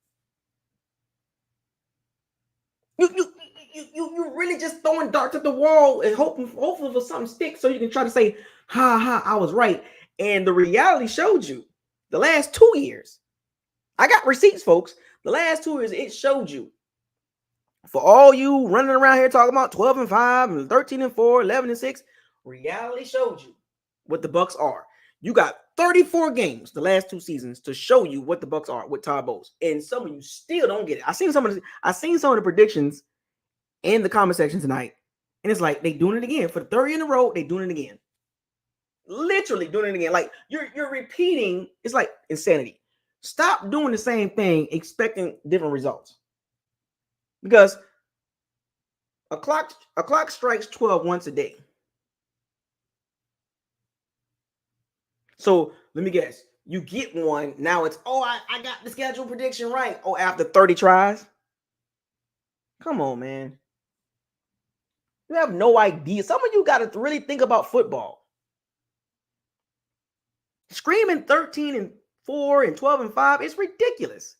You really just throwing darts at the wall and hoping for something sticks so you can try to say, I was right. And the reality showed you the last 2 years. I got receipts, folks. The last 2 years, it showed you. For all you running around here talking about 12-5 and 13-4, 11-6, reality showed you what the Bucs are. You got 34 games the last 2 seasons to show you what the Bucs are with Todd Bowles, and some of you still don't get it. I seen some of the predictions in the comment section tonight, and it's like they doing it again for the third year in a row. They doing it again, literally doing it again. Like you're repeating. It's like insanity. Stop doing the same thing, expecting different results. Because a clock strikes 12 once a day. So let me guess. You get one. Now it's, I got the schedule prediction right. Oh, after 30 tries? Come on, man. You have no idea. Some of you got to really think about football. Screaming 13-4 and 12-5, it's ridiculous.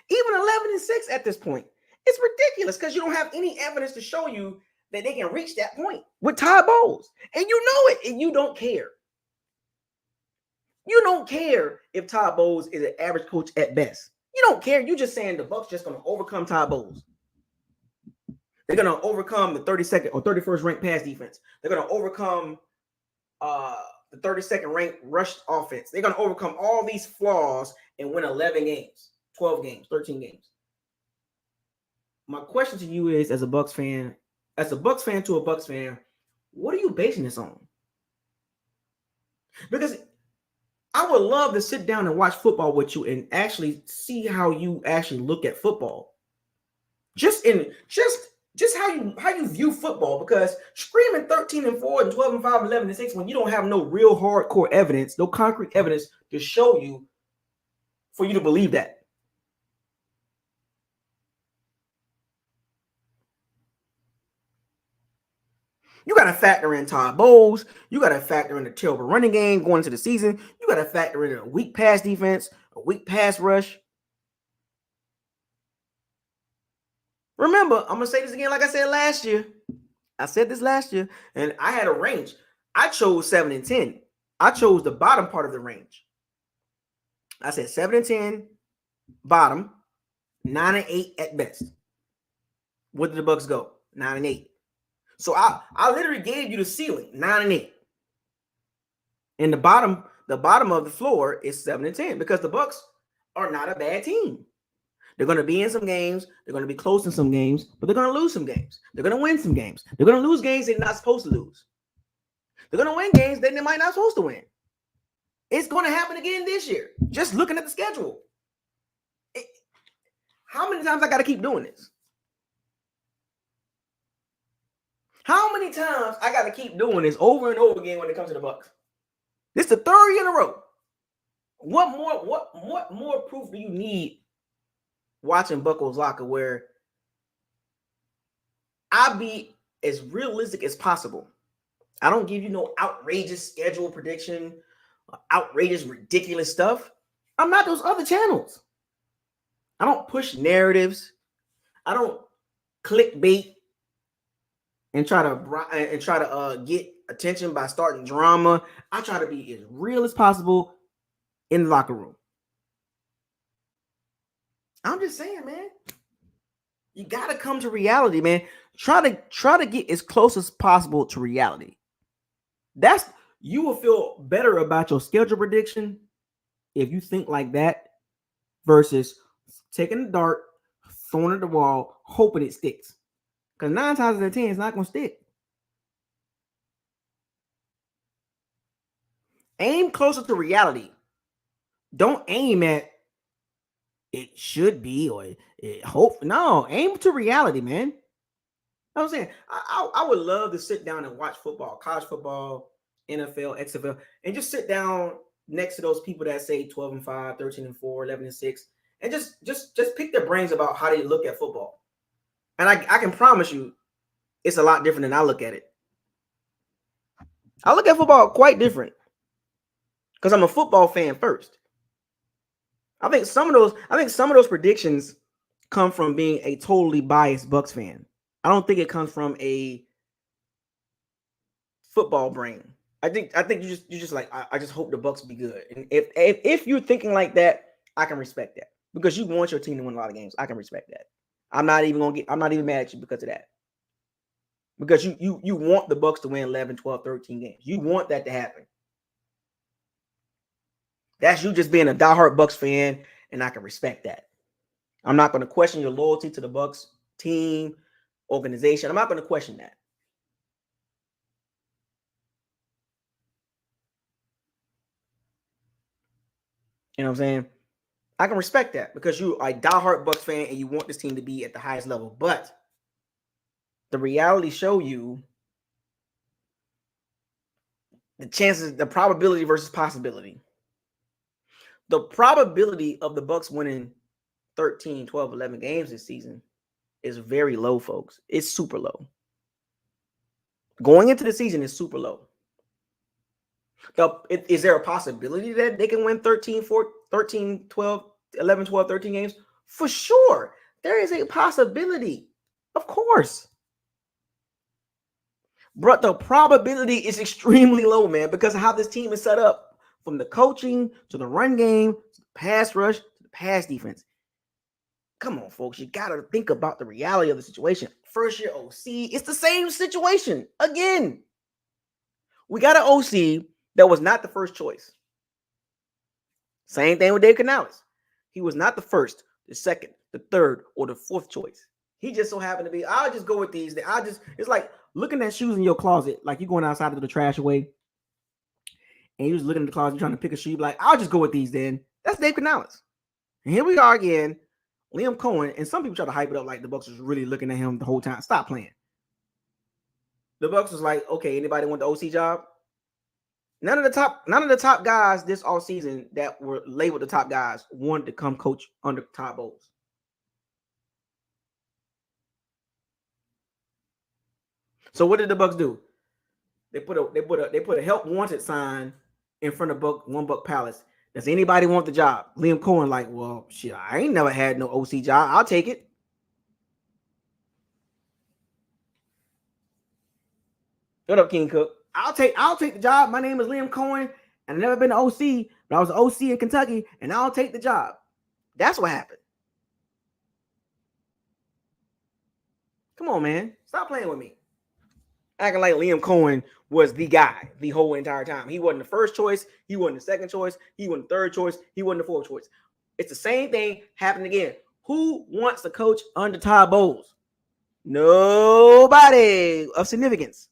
Even 11-6 at this point. It's ridiculous because you don't have any evidence to show you that they can reach that point with Todd Bowles. And you know it, and you don't care. You don't care if Todd Bowles is an average coach at best. You don't care. You're just saying the Bucs just going to overcome Todd Bowles. They're going to overcome the 32nd or 31st ranked pass defense. They're going to overcome the 32nd ranked rush offense. They're going to overcome all these flaws and win 11 games, 12 games, 13 games. My question to you is, as a Bucs fan to a Bucs fan, what are you basing this on? Because I would love to sit down and watch football with you and actually see how you actually look at football. Just how you view football, because screaming 13-4 and 12-5, 11-6 when you don't have no real hardcore evidence, no concrete evidence to show you for you to believe that. You got to factor in Todd Bowles. You got to factor in the terrible running game going into the season. You got to factor in a weak pass defense, a weak pass rush. Remember, I'm going to say this again like I said last year. I said this last year, and I had a range. I chose 7-10. I chose the bottom part of the range. I said 7-10, bottom, 9-8 at best. Where did the Bucs go? 9-8. So I literally gave you the ceiling, 9-8. And the bottom of the floor is 7-10, because the Bucs are not a bad team. They're going to be in some games. They're going to be close in some games, but they're going to lose some games. They're going to win some games. They're going to lose games they're not supposed to lose. They're going to win games that they might not supposed to win. It's going to happen again this year. Just looking at the schedule. How many times I got to keep doing this? How many times I got to keep doing this over and over again when it comes to the Bucs? This is the third year in a row. What more proof do you need watching BucosLocker where I be as realistic as possible? I don't give you no outrageous schedule prediction, outrageous, ridiculous stuff. I'm not those other channels. I don't push narratives. I don't clickbait and try to get attention by starting drama. I try to be as real as possible in the locker room. I'm just saying, man. You gotta come to reality, man. Try to get as close as possible to reality. You will feel better about your schedule prediction if you think like that versus taking the dart, throwing it at the wall, hoping it sticks. Because 9 times out of 10, it's not going to stick. Aim closer to reality. Don't aim at it should be or it hope. No, aim to reality, man. You know what I'm saying? I would love to sit down and watch football, college football, NFL, XFL, and just sit down next to those people that say 12-5, 13-4, 11-6, and just pick their brains about how they look at football. And I can promise you, it's a lot different than I look at it. I look at football quite different because I'm a football fan first. I think some of those predictions come from being a totally biased Bucs fan. I don't think it comes from a football brain. I think you just like I just hope the Bucs be good. And if you're thinking like that, I can respect that because you want your team to win a lot of games. I can respect that. I'm not even mad at you because of that. Because you want the Bucs to win 11, 12, 13 games. You want that to happen. That's you just being a diehard Bucs fan, and I can respect that. I'm not going to question your loyalty to the Bucs team, organization. I'm not going to question that. You know what I'm saying? I can respect that because you are a diehard Bucs fan and you want this team to be at the highest level. But the reality show you the chances, the probability versus possibility. The probability of the Bucs winning 13, 12, 11 games this season is very low, folks. It's super low. Going into the season is super low. Is there a possibility that they can win 13, 12, 11, 12, 13 games? For sure. There is a possibility. Of course. But the probability is extremely low, man, because of how this team is set up. From the coaching to the run game, to the pass rush, to the pass defense. Come on, folks. You got to think about the reality of the situation. First year OC, it's the same situation. Again, we got an OC that was not the first choice. Same thing with Dave Canales. He was not the first, the second, the third, or the fourth choice. He just so happened to be, I'll just go with these. It's like looking at shoes in your closet, like you're going outside to throw the trash away. And you was looking at the closet trying to pick a shoe, like, I'll just go with these then. That's Dave Canales. And here we are again, Liam Cohen, and some people try to hype it up like the Bucs was really looking at him the whole time. Stop playing. The Bucs was like, okay, anybody want the OC job? None of the top guys this all season that were labeled the top guys wanted to come coach under Todd Bowles. So what did the Bucs do? They put a help wanted sign in front of One Buck Palace. Does anybody want the job? Liam Cohen like, well, shit, I ain't never had no OC job. I'll take it. Shut up, King Cook. I'll take the job. My name is Liam Cohen, and I've never been to OC, but I was an OC in Kentucky, and I'll take the job. That's what happened. Come on, man. Stop playing with me. Acting like Liam Cohen was the guy the whole entire time. He wasn't the first choice. He wasn't the second choice. He wasn't the third choice. He wasn't the fourth choice. It's the same thing happening again. Who wants to coach under Todd Bowles? Nobody of significance.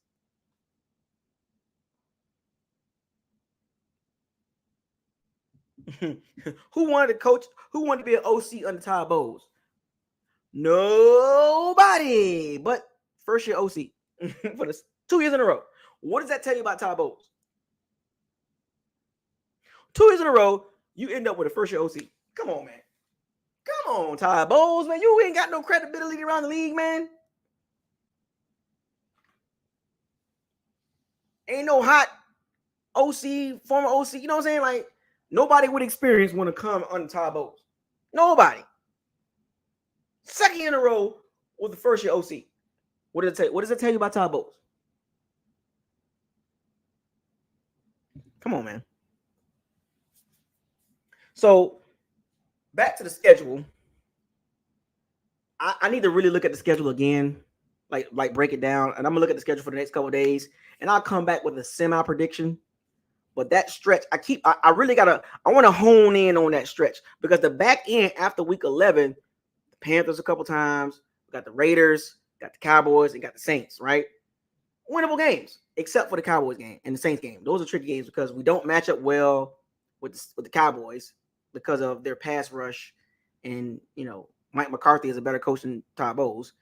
Who wanted to coach? Who wanted to be an OC under Todd Bowles? Nobody but first year OC for the 2 years in a row. What does that tell you about Todd Bowles? 2 years in a row, you end up with a first year OC. Come on, man. Come on, Todd Bowles, man. You ain't got no credibility around the league, man. Ain't no hot OC, former OC. You know what I'm saying? Like, nobody with experience want to come under Todd Bowles. Nobody. Second year in a row with the first year OC. What does it tell? What does it tell you about Todd Bowles? Come on, man. So back to the schedule. I need to really look at the schedule again, like break it down, and I'm gonna look at the schedule for the next couple of days, and I'll come back with a semi prediction. But that stretch, I really gotta, I want to hone in on that stretch because the back end after week 11, the Panthers a couple times, we got the Raiders, got the Cowboys, and got the Saints, right? Winnable games, except for the Cowboys game and the Saints game. Those are tricky games because we don't match up well with the Cowboys because of their pass rush, and Mike McCarthy is a better coach than Todd Bowles,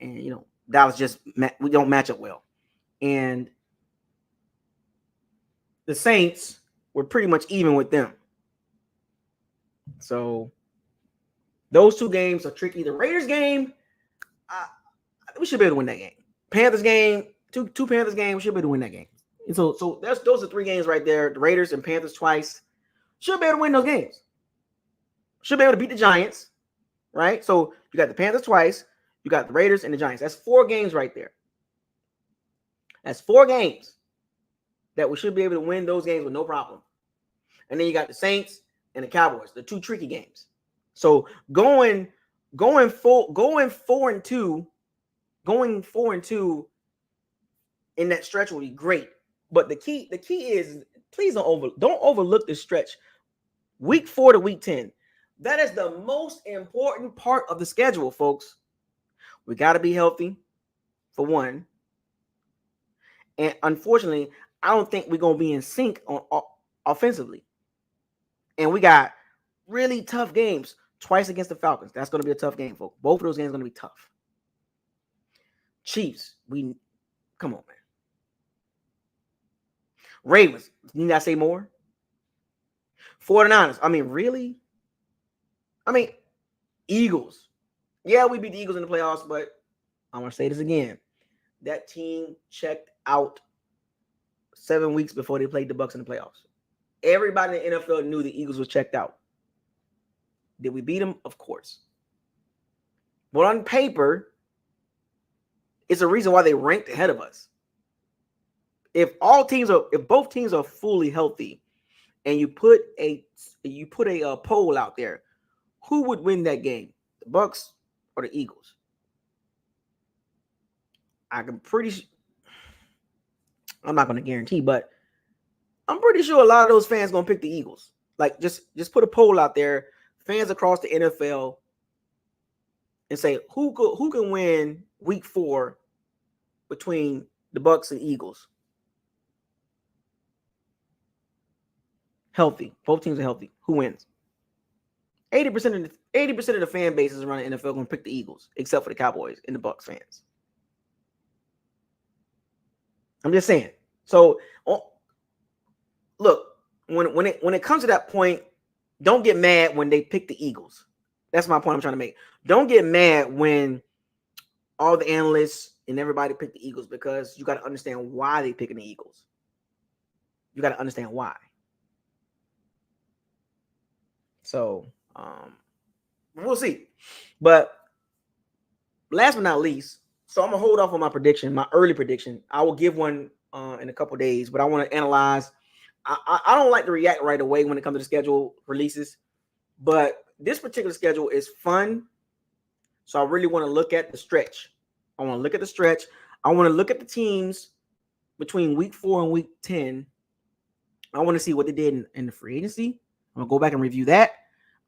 and Dallas we don't match up well, and the Saints were pretty much even with them. So those two games are tricky. The Raiders game, we should be able to win that game. Panthers game, two Panthers games, we should be able to win that game. And so those are 3 games right there. The Raiders and Panthers twice. Should be able to win those games. Should be able to beat the Giants, right? So you got the Panthers twice, you got the Raiders and the Giants. That's 4 games right there. That's 4 games that we should be able to win those games with no problem. And then you got the Saints and the Cowboys, the 2 tricky games. So going 4-2 in that stretch will be great. But the key is, please don't overlook this stretch. Week 4 to week 10. That is the most important part of the schedule, folks. We got to be healthy, for one. And unfortunately, I don't think we're going to be in sync on offensively. And we got really tough games. Twice against the Falcons. That's going to be a tough game, folks. Both of those games are going to be tough. Chiefs, come on, man. Ravens, need I say more? 49ers, really? Eagles. Yeah, we beat the Eagles in the playoffs, but I want to say this again. That team checked out 7 weeks before they played the Bucs in the playoffs. Everybody in the NFL knew the Eagles was checked out. Did we beat them? Of course. But on paper, it's a reason why they ranked ahead of us. If both teams are fully healthy, and you put a poll out there, who would win that game? The Bucs or the Eagles? I'm not going to guarantee, but I'm pretty sure a lot of those fans going to pick the Eagles. Like, just put a poll out there, fans across the NFL, and say who can win week 4 between the Bucs and Eagles. Healthy. Both teams are healthy. Who wins? 80% of the fan bases around the NFL going to pick the Eagles, except for the Cowboys and the Bucs fans. I'm just saying. So, look, when it comes to that point, don't get mad when they pick the Eagles. That's my point I'm trying to make. Don't get mad when all the analysts and everybody pick the Eagles, because you got to understand why they're picking the Eagles. You got to understand why. So, we'll see. But last but not least, so I'm going to hold off on my prediction, my early prediction. I will give one in a couple of days, but I want to analyze. I don't like to react right away when it comes to the schedule releases, but this particular schedule is fun. So I really want to look at the stretch. I want to look at the stretch. I want to look at the teams between week 4 and week 10. I want to see what they did in the free agency. I'm going to go back and review that.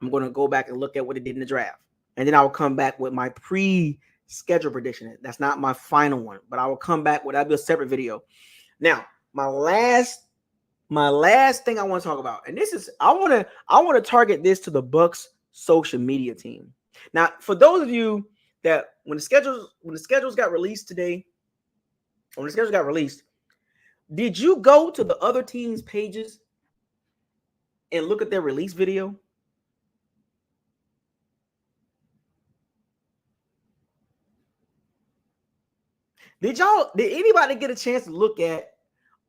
I'm going to go back and look at what they did in the draft. And then I will come back with my pre-schedule prediction. That's not my final one, but I will come back with, that'll be a separate video. Now, my last My last thing I want to talk about, and this is I want to target this to the Bucs social media team. Now, for those of you that when the schedules got released today, when the schedules got released, did you go to the other teams' pages and look at their release video? Did anybody get a chance to look at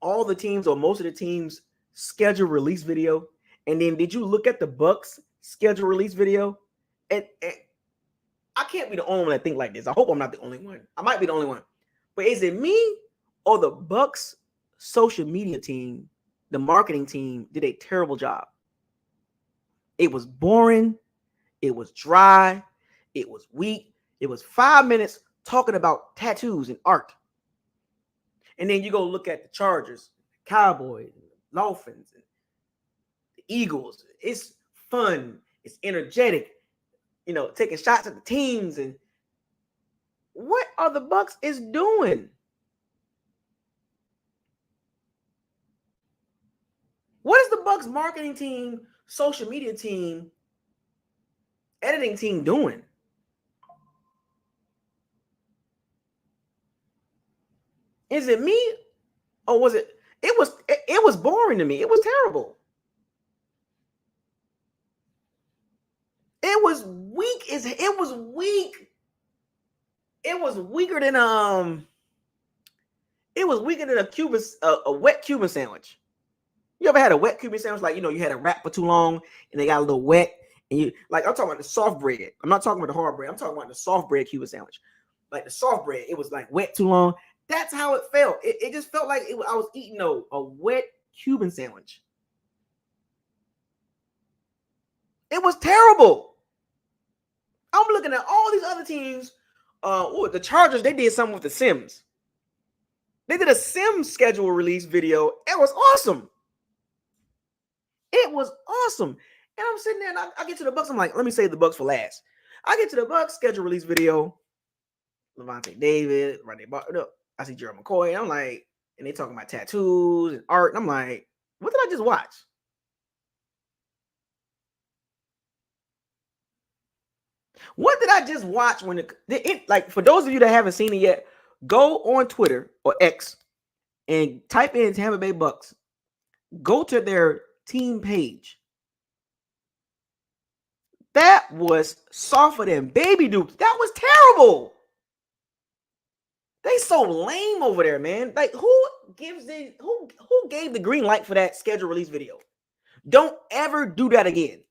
all the teams or most of the teams' schedule release video? And then did you look at the Bucs schedule release video? And I can't be the only one that think like this. I hope I'm not the only one. I might be the only one. But is it me or the Bucs social media team, the marketing team, did a terrible job? It was boring. It was dry. It was weak. It was 5 minutes talking about tattoos and art. And then you go look at the Chargers, Cowboys, Dolphins, and the Eagles. It's fun. It's energetic. Taking shots at the teams. And what are the Bucs is doing? What is the Bucs marketing team, social media team, editing team doing? Is it me, or was it? It was boring to me. It was terrible. It was weak. It was weak. It was weaker than It was weaker than a wet Cuban sandwich. You ever had a wet Cuban sandwich? Like, you had a wrap for too long and they got a little wet. And I'm talking about the soft bread. I'm not talking about the hard bread. I'm talking about the soft bread Cuban sandwich. Like the soft bread, it was like wet too long. That's how it felt. It just felt like I was eating a wet Cuban sandwich. It was terrible. I'm looking at all these other teams. The Chargers, they did something with the Sims. They did a Sims schedule release video. It was awesome. It was awesome. And I'm sitting there and I get to the Bucs. I'm like, let me save the Bucs for last. I get to the Bucs schedule release video. Levante David, Rodney Barton. I see Gerald McCoy. And I'm like, and they talking about tattoos and art. And I'm like, what did I just watch? What did I just watch when like for those of you that haven't seen it yet, go on Twitter or X and type in Tampa Bay Bucs. Go to their team page. That was softer than baby dukes. That was terrible. They so lame over there, man. Like who gave the green light for that schedule release video? Don't ever do that again.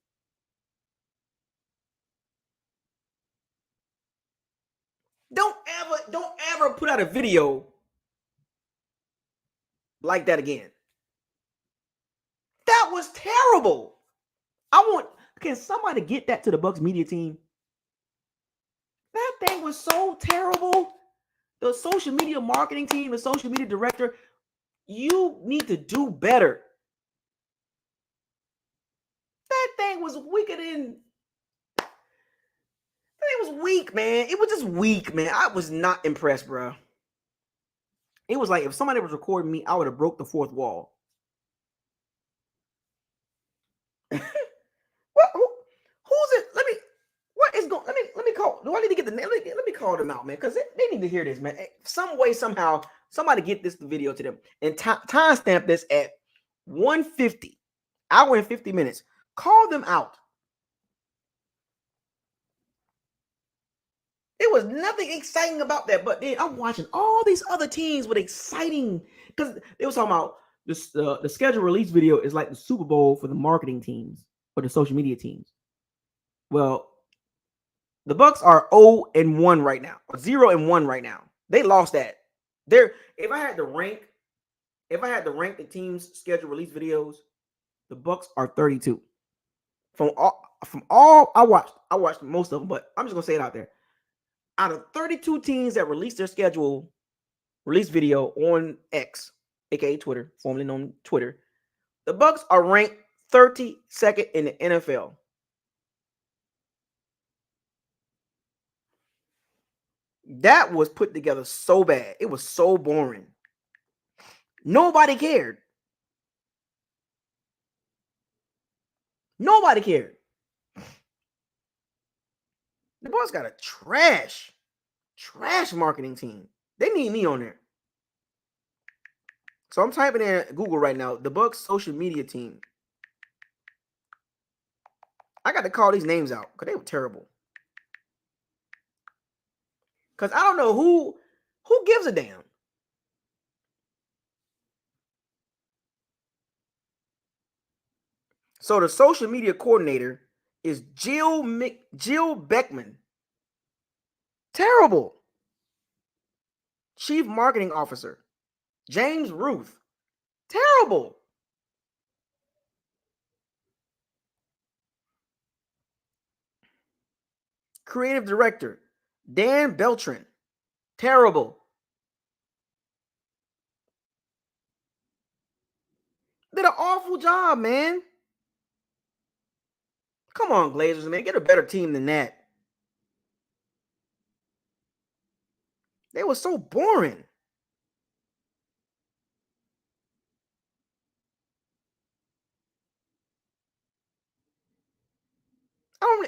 Don't ever put out a video like that again. That was terrible. Can somebody get that to the Bucs media team? That thing was so terrible. The social media marketing team, the social media director, you need to do better. That thing was weaker than. It was weak, man. It was just weak, man. I was not impressed, bro. It was like if somebody was recording me, I would have broke the fourth wall. Who's it? What is going? Let me call. Do I need to get the name? Let me call them out, man, because they need to hear this, man. Some way, somehow, somebody get the video to them and timestamp this at 1:50, hour and 50 minutes. Call them out. It was nothing exciting about that, but then I'm watching all these other teams with exciting, because they was talking about this. The schedule release video is like the Super Bowl for the marketing teams or the social media teams. Well, the Bucs are 0-1 right now, or 0-1 right now. They lost that. If I had to rank the team's schedule release videos, the Bucs are 32. From all I watched most of them, but I'm just gonna say it out there. Out of 32 teams that released their schedule release video on X, aka Twitter, formerly known Twitter, the Bucs are ranked 32nd in the NFL. That was put together so bad. It was so boring. Nobody cared. Nobody cared. The Bucs got a trash marketing team. They need me on there. So I'm typing in Google right now, the Bucs social media team. I got to call these names out because they were terrible. Because I don't know who gives a damn. So the social media coordinator is Jill Beckman. Terrible. Chief marketing officer, James Ruth. Terrible. Creative director, Dan Beltran. Terrible. Did an awful job, man. Come on, Glazers, man. Get a better team than that. They were so boring.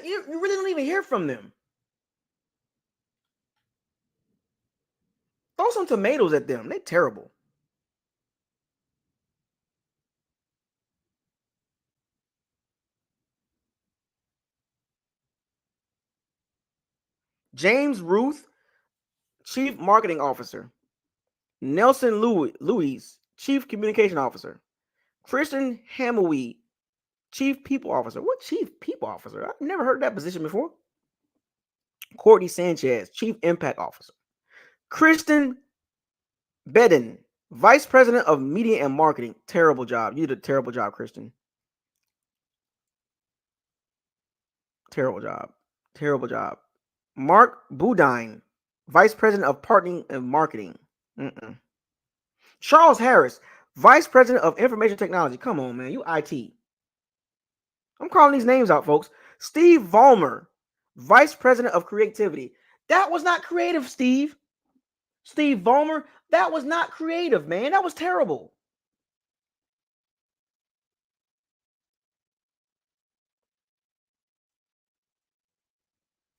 You really don't even hear from them. Throw some tomatoes at them. They're terrible. James Ruth, Chief Marketing Officer. Nelson Louise, Chief Communication Officer. Christian Hamilweed, Chief People Officer. What Chief People Officer? I've never heard that position before. Courtney Sanchez, Chief Impact Officer. Kristen Bedden, Vice President of Media and Marketing. Terrible job. You did a terrible job, Kristen. Terrible job. Terrible job. Mark Budine, Vice President of Partnering and Marketing. Charles Harris, Vice President of Information Technology. Come on, man. You IT. I'm calling these names out, folks. Steve Vollmer, Vice President of Creativity. That was not creative, Steve. Steve Vollmer, that was not creative, man. That was terrible.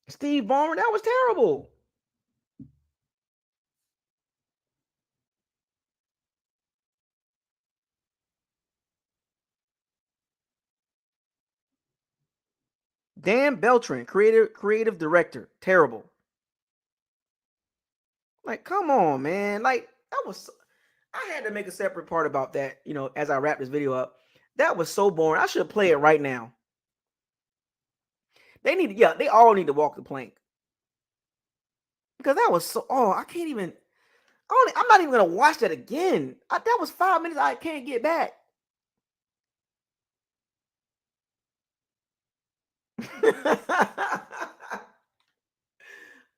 Steve Vollmer, that was terrible. Dan Beltran, creative director. Terrible. Like, come on, man. Like, that was, I had to make a separate part about that, as I wrap this video up. That was so boring. I should play it right now. They all need to walk the plank. Because that was so, I can't even, I'm not even going to watch that again. That was 5 minutes I can't get back.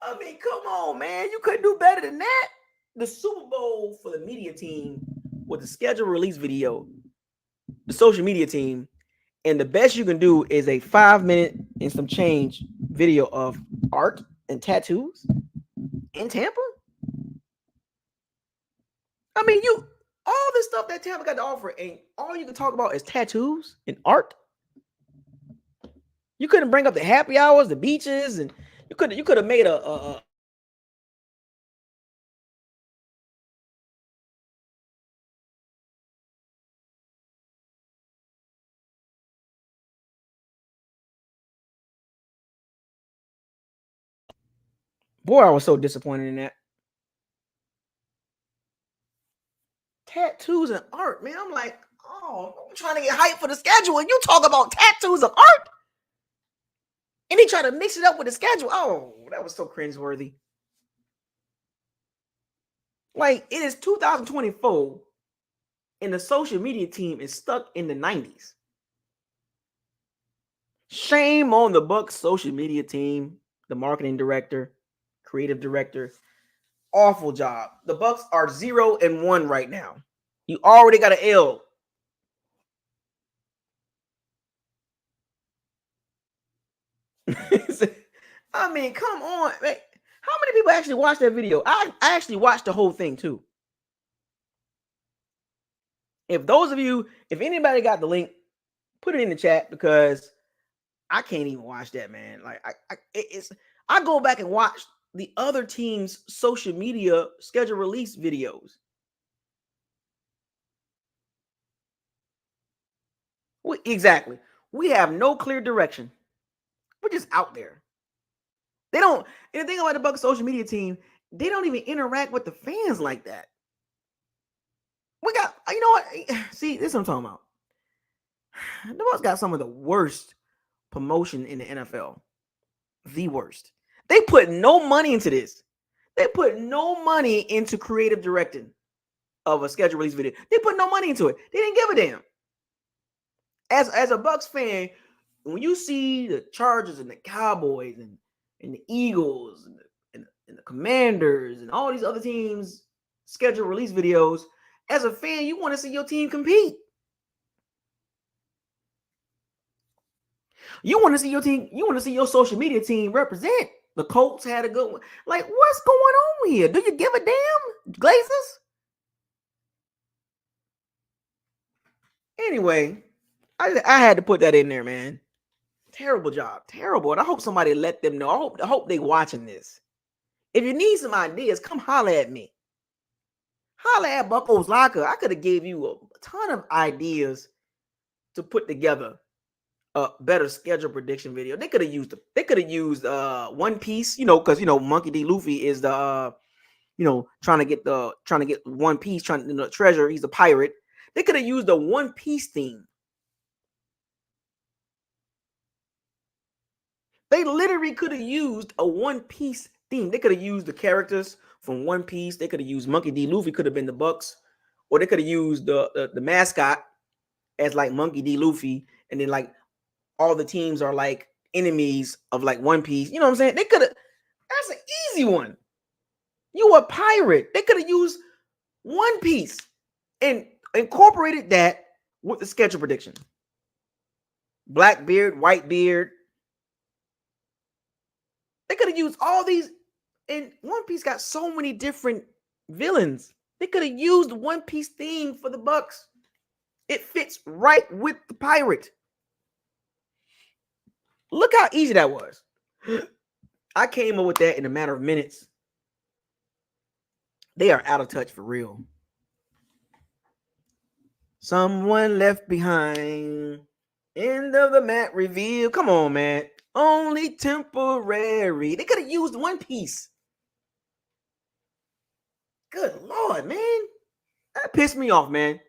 I mean, come on, man. You couldn't do better than that. The Super Bowl for the media team with the schedule release video, the social media team, and the best you can do is a 5-minute and some change video of art and tattoos in Tampa. I mean, all this stuff that Tampa got to offer, and all you can talk about is tattoos and art. You couldn't bring up the happy hours, the beaches, and you could have made a boy, I was so disappointed in that. Tattoos and art, man. I'm like, I'm trying to get hyped for the schedule, and you talk about tattoos and art, and he tried to mix it up with the schedule. Oh, that was so cringeworthy. Like, it is 2024, and the social media team is stuck in the 90s. Shame on the Bucs social media team, the marketing director, creative director. Awful job. The Bucs are 0-1 right now. You already got an L. I mean, come on. Man. How many people actually watched that video? I actually watched the whole thing too. If anybody got the link, Put it in the chat because I can't even watch that, man. Like I go back and watch the other team's social media schedule release videos. Exactly. We have no clear direction. We're just out there. They don't. And the thing about the Bucs social media team, they don't even interact with the fans like that. We got, you know what? See, this is what I'm talking about. The Bucs got some of the worst promotion in the NFL. The worst. They put no money into this. They put no money into creative directing of a schedule release video. They put no money into it. They didn't give a damn. As a Bucs fan, when you see the Chargers and the Cowboys and the Eagles and the Commanders and all these other teams schedule release videos, as a fan, you want to see your team compete. You want to see your team, you want to see your social media team represent. The Colts had a good one. Like, what's going on here? Do you give a damn, Glazers? Anyway, I had to put that in there, man. Terrible job. Terrible. And I hope somebody let them know. I hope they watching this. If you need some ideas, come holler at me. Holler at BucosLocker. I could have gave you a ton of ideas to put together a better schedule prediction video. They could have used One Piece, because Monkey D. Luffy is the trying to get One Piece, treasure. He's a pirate. They could have used the One Piece theme. They literally could have used a One Piece theme. They could have used the characters from One Piece. They could have used Monkey D. Luffy could have been the Bucs, or they could have used the mascot as like Monkey D. Luffy, and then like all the teams are like enemies of like One Piece. You know what I'm saying? They could have. That's an easy one. You a pirate. They could have used One Piece and incorporated that with the schedule prediction. Black beard, white beard. They could have used all these, and One Piece got so many different villains. They could have used the One Piece theme for the Bucs. It fits right with the pirate. Look how easy that was. I came up with that in a matter of minutes. They are out of touch for real. Someone left behind. End of the mat reveal. Come on, man. Only temporary. They could have used One Piece. Good Lord, man. That pissed me off, man.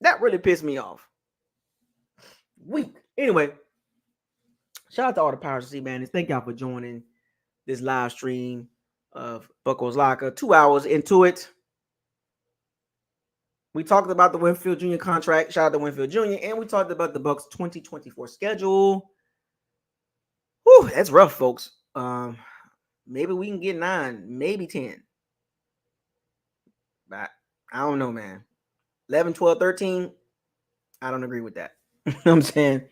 That really pissed me off. Weak. Anyway, shout out to all the Powers C Bandits. Thank y'all for joining this live stream of BucosLocker. 2 hours into it. We talked about the Winfield Jr. contract. Shout out to Winfield Jr. And we talked about the Bucs 2024 schedule. Whew, that's rough, folks. Maybe we can get 9, maybe 10. But I don't know, man. 11, 12, 13. I don't agree with that. You know what I'm saying?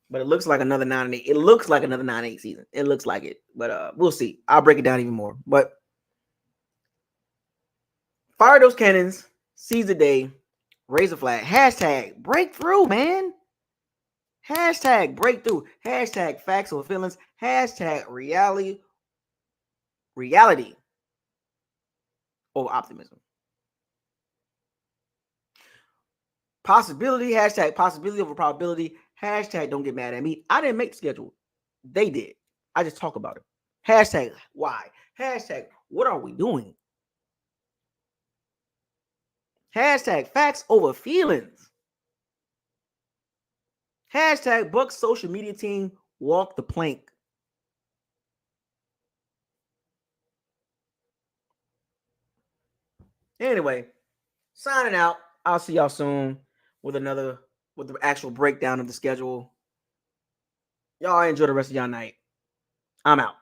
But it looks like another 9-8. It looks like another 9-8 season. It looks like it. But we'll see. I'll break it down even more. But fire those cannons. Seize the day. Raise the flag. Hashtag breakthrough, man. Hashtag breakthrough. Hashtag facts or feelings. Hashtag reality over optimism. Possibility. Hashtag possibility over probability. Hashtag don't get mad at me. I didn't make the schedule. They did. I just talk about it. Hashtag why. Hashtag what are we doing? Hashtag facts over feelings. Hashtag Bucs social media team walk the plank. Anyway, signing out. I'll see y'all soon with the actual breakdown of the schedule. Y'all enjoy the rest of y'all night. I'm out.